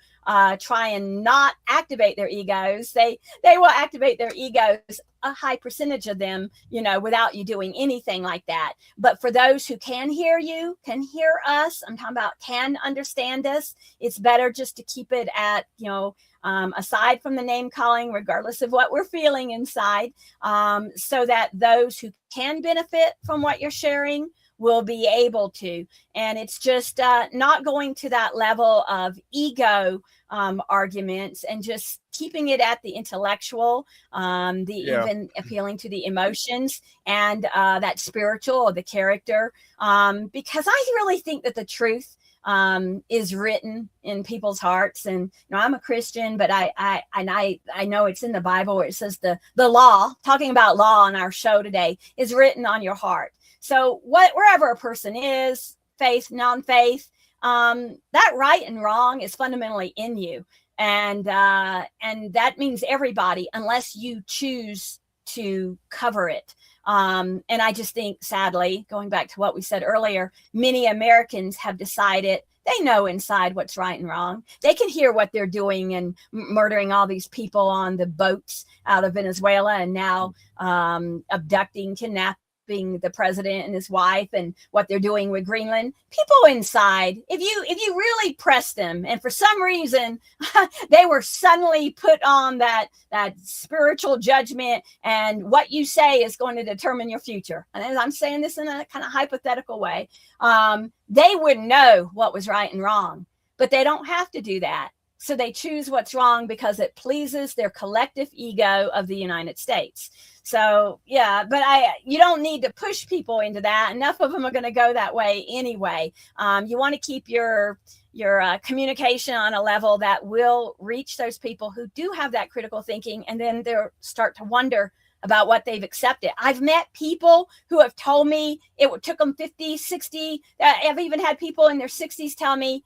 try and not activate their egos. They will activate their egos, a high percentage of them, without you doing anything like that. But for those who can hear you, can hear us, I'm talking about can understand us, it's better just to keep it at, aside from the name calling, regardless of what we're feeling inside, so that those who can benefit from what you're sharing will be able to. And it's just not going to that level of ego arguments, and just keeping it at the intellectual, even appealing to the emotions, and that spiritual or the character, because I really think that the truth is written in people's hearts. And I'm a Christian, but I know it's in the Bible where it says the law, talking about law on our show today, is written on your heart. So wherever a person is, faith, non-faith, that right and wrong is fundamentally in you. And that means everybody, unless you choose to cover it. And I just think, sadly, going back to what we said earlier, many Americans have decided they know inside what's right and wrong. They can hear what they're doing and murdering all these people on the boats out of Venezuela, and now abducting, kidnapping the president and his wife, and what they're doing with Greenland. People inside, if you really press them, and for some reason they were suddenly put on that spiritual judgment, and what you say is going to determine your future, and I'm saying this in a kind of hypothetical way, they would know what was right and wrong, but they don't have to do that. So they choose what's wrong because it pleases their collective ego of the United States. So, but you don't need to push people into that. Enough of them are going to go that way anyway. You want to keep your communication on a level that will reach those people who do have that critical thinking, and then they'll start to wonder about what they've accepted. I've met people who have told me it took them 50, 60. I've even had people in their 60s tell me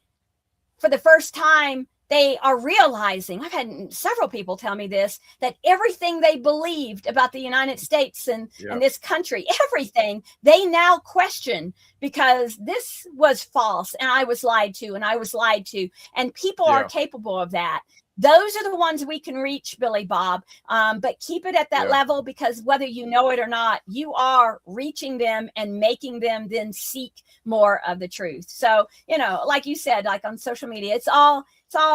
for the first time, they are realizing, I've had several people tell me this, that everything they believed about the United States and this country, everything, they now question, because this was false, and I was lied to, and people are capable of that. those are the ones we can reach, Billy Bob. But keep it at that level, because whether you know it or not, you are reaching them and making them then seek more of the truth. So, like you said, like on social media, it's all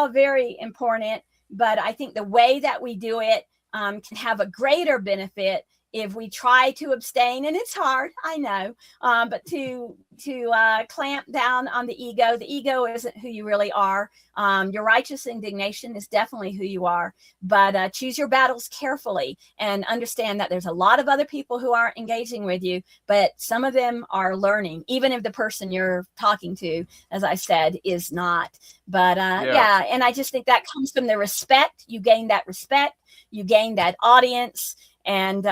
very important. But I think the way that we do it can have a greater benefit if we try to abstain, and it's hard, I know, but to clamp down on the ego. The ego isn't who you really are. Your righteous indignation is definitely who you are, but choose your battles carefully and understand that there's a lot of other people who aren't engaging with you, but some of them are learning, even if the person you're talking to, as I said, is not. But yeah, and I just think that comes from the respect. You gain that respect, you gain that audience, and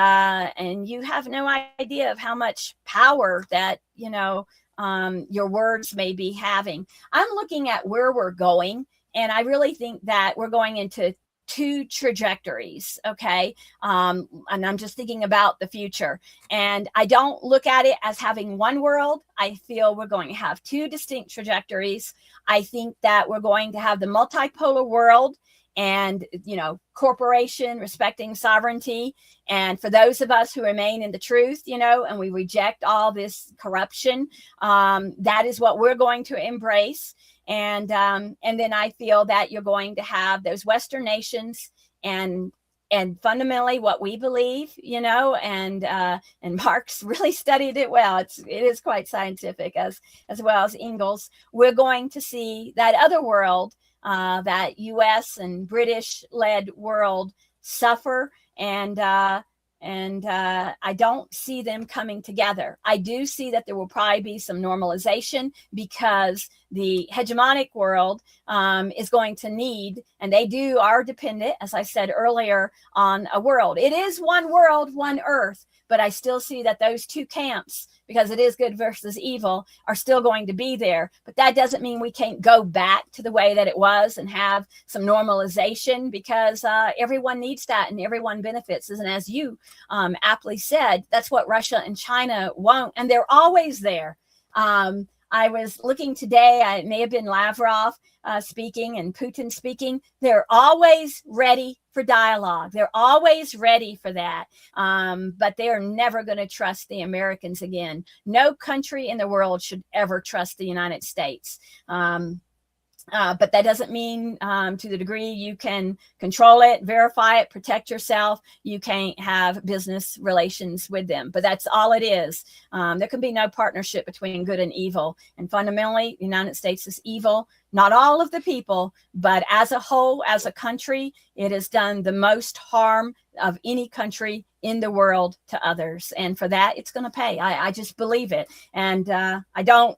you have no idea of how much power that your words may be having. I'm looking at where we're going, and I really think that we're going into two trajectories. Okay. And I'm just thinking about the future, and I don't look at it as having one world. I feel we're going to have two distinct trajectories. I think that we're going to have the multipolar world, and corporation respecting sovereignty, and for those of us who remain in the truth, and we reject all this corruption, that is what we're going to embrace. And then I feel that you're going to have those Western nations and fundamentally what we believe, and Marx really studied it well. It is quite scientific, as well as Engels. We're going to see that other world, that U.S. and British-led world, suffer, and I don't see them coming together. I do see that there will probably be some normalization, because the hegemonic world is going to need, and they are dependent, as I said earlier, on a world. It is one world, one earth, but I still see that those two camps, because it is good versus evil, are still going to be there. But that doesn't mean we can't go back to the way that it was and have some normalization, because everyone needs that and everyone benefits. And as you aptly said, that's what Russia and China won't, and they're always there. I was looking today, it may have been Lavrov speaking and Putin speaking. They're always ready for dialogue. They're always ready for that. But they are never going to trust the Americans again. No country in the world should ever trust the United States. But that doesn't mean to the degree you can control it, verify it, protect yourself, you can't have business relations with them. But that's all it is. There can be no partnership between good and evil. And fundamentally, the United States is evil. Not all of the people, but as a whole, as a country, it has done the most harm of any country in the world to others. And for that, it's going to pay. I just believe it. And I don't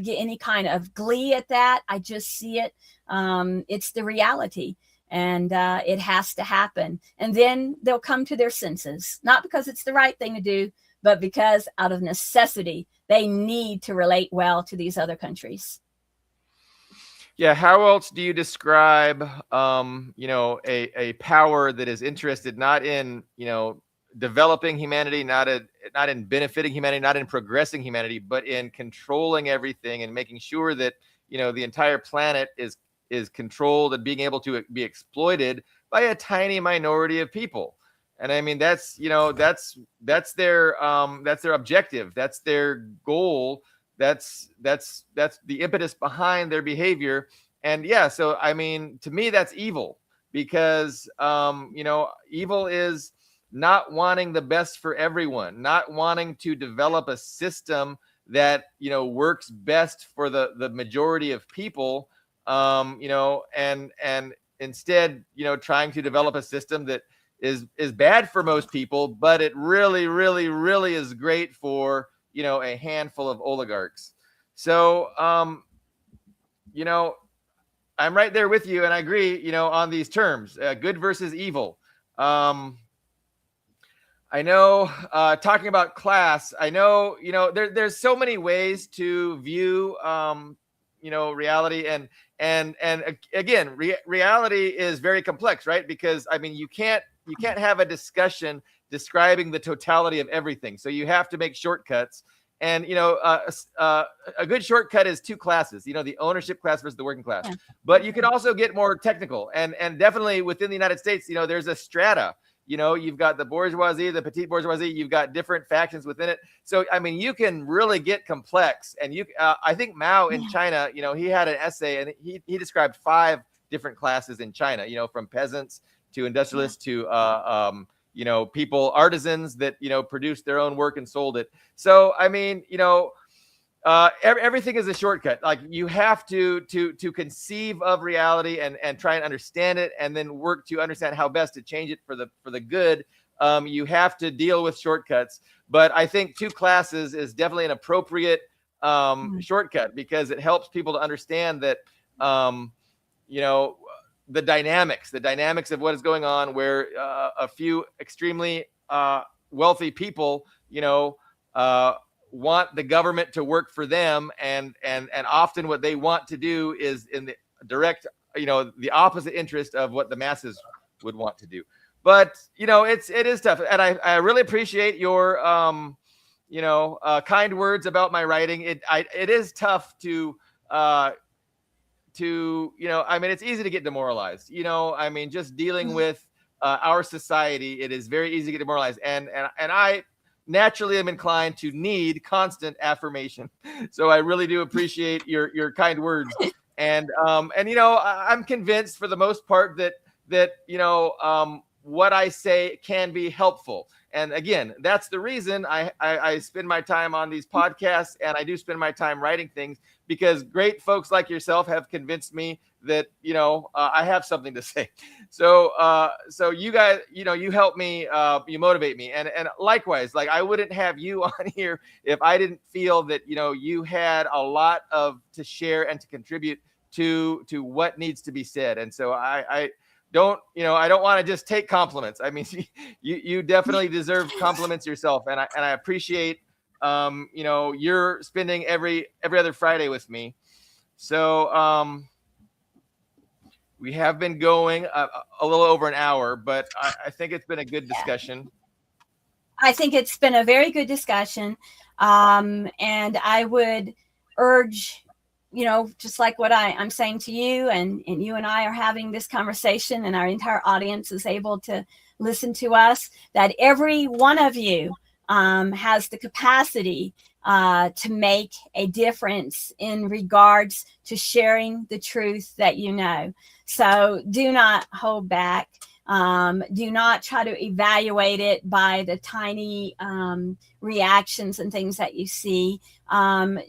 get any kind of glee at that. I just see it. It's the reality, and it has to happen. And then they'll come to their senses, not because it's the right thing to do, but because out of necessity, they need to relate well to these other countries. Yeah. How else do you describe, a power that is interested not in, developing humanity, not in benefiting humanity, not in progressing humanity, but in controlling everything and making sure that, the entire planet is controlled and being able to be exploited by a tiny minority of people? And I mean, that's their objective. That's their goal. That's the impetus behind their behavior. And yeah, so I mean, to me, that's evil, because evil is not wanting the best for everyone, not wanting to develop a system that works best for the majority of people, and instead trying to develop a system that is bad for most people, but it really, really, really is great for a handful of oligarchs. So I'm right there with you, and I agree on these terms, good versus evil. I know, talking about class, I know, there's so many ways to view, reality, and again, reality is very complex, right? Because I mean, you can't have a discussion describing the totality of everything. So you have to make shortcuts. And a good shortcut is two classes. The ownership class versus the working class. Yeah. But you can also get more technical, and definitely within the United States, there's a strata. You've got the bourgeoisie, the petite bourgeoisie. You've got different factions within it. So I mean, you can really get complex. And I think Mao in China, he had an essay, and he described 5 different classes in China. From peasants to industrialists to people, artisans that produced their own work and sold it. So I mean, everything is a shortcut. Like, you have to conceive of reality and try and understand it, and then work to understand how best to change it for the good. You have to deal with shortcuts, but I think 2 classes is definitely an appropriate shortcut, because it helps people to understand that the dynamics of what is going on, where a few extremely wealthy people want the government to work for them, and often what they want to do is in the direct the opposite interest of what the masses would want to do. But it is tough, and I really appreciate your kind words about my writing. It is tough to I mean, it's easy to get demoralized. I mean, just dealing with our society, it is very easy to get demoralized, and I naturally am inclined to need constant affirmation. So I really do appreciate your kind words. And I'm convinced for the most part that what I say can be helpful. And again, that's the reason I spend my time on these podcasts, and I do spend my time writing things, because great folks like yourself have convinced me that I have something to say. So you guys, you help me, you motivate me, and likewise, like, I wouldn't have you on here if I didn't feel that you had a lot to share and to contribute to what needs to be said. And so I don't want to just take compliments. I mean, you definitely deserve compliments yourself, and I appreciate you're spending every other Friday with me. So we have been going a little over an hour, but I think it's been a good discussion. I think it's been a very good discussion, and I would urge, just like what I'm saying to you, and you and I are having this conversation, and our entire audience is able to listen to us, that every one of you has the capacity to make a difference in regards to sharing the truth that you know. So do not hold back. Do not try to evaluate it by the tiny reactions and things that you see.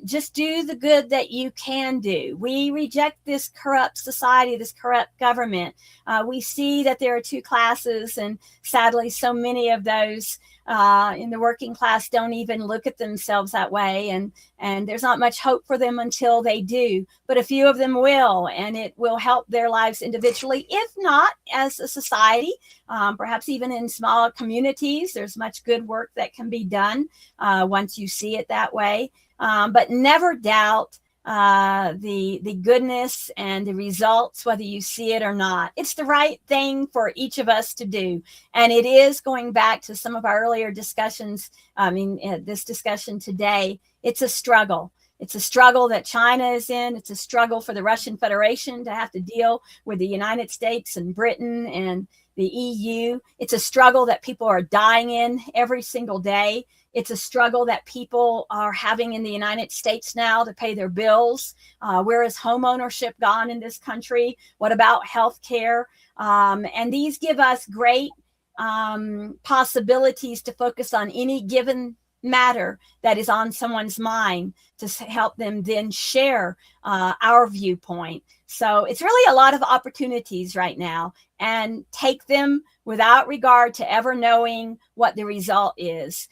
Just do the good that you can do. We reject this corrupt society, this corrupt government. We see that there are 2 classes, and sadly, so many of those in the working class don't even look at themselves that way, and there's not much hope for them until they do. But a few of them will, and it will help their lives individually, if not as a society. Perhaps even in smaller communities, there's much good work that can be done once you see it that way. But never doubt the goodness and the results, whether you see it or not. It's the right thing for each of us to do. And it is, going back to some of our earlier discussions, this discussion today, it's a struggle. It's a struggle that China is in. It's a struggle for the Russian Federation to have to deal with the United States and Britain and the EU. It's a struggle that people are dying in every single day. It's a struggle that people are having in the United States now to pay their bills. Where is home ownership gone in this country? What about health care? And these give us great possibilities to focus on any given matter that is on someone's mind, to help them then share our viewpoint. So it's really a lot of opportunities right now, and take them without regard to ever knowing what the result is,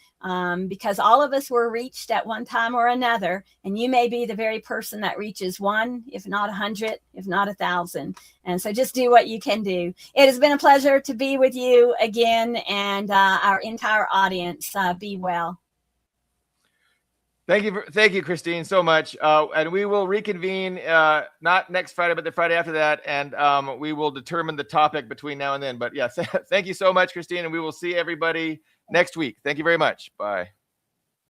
because all of us were reached at one time or another, and you may be the very person that reaches 1, if not 100, if not 1,000. And so just do what you can do. It has been a pleasure to be with you again, and our entire audience. Be well. Thank you, Christine, so much. And we will reconvene not next Friday, but the Friday after that, and we will determine the topic between now and then. But yes, thank you so much, Christine, and we will see everybody next week. Thank you very much. Bye.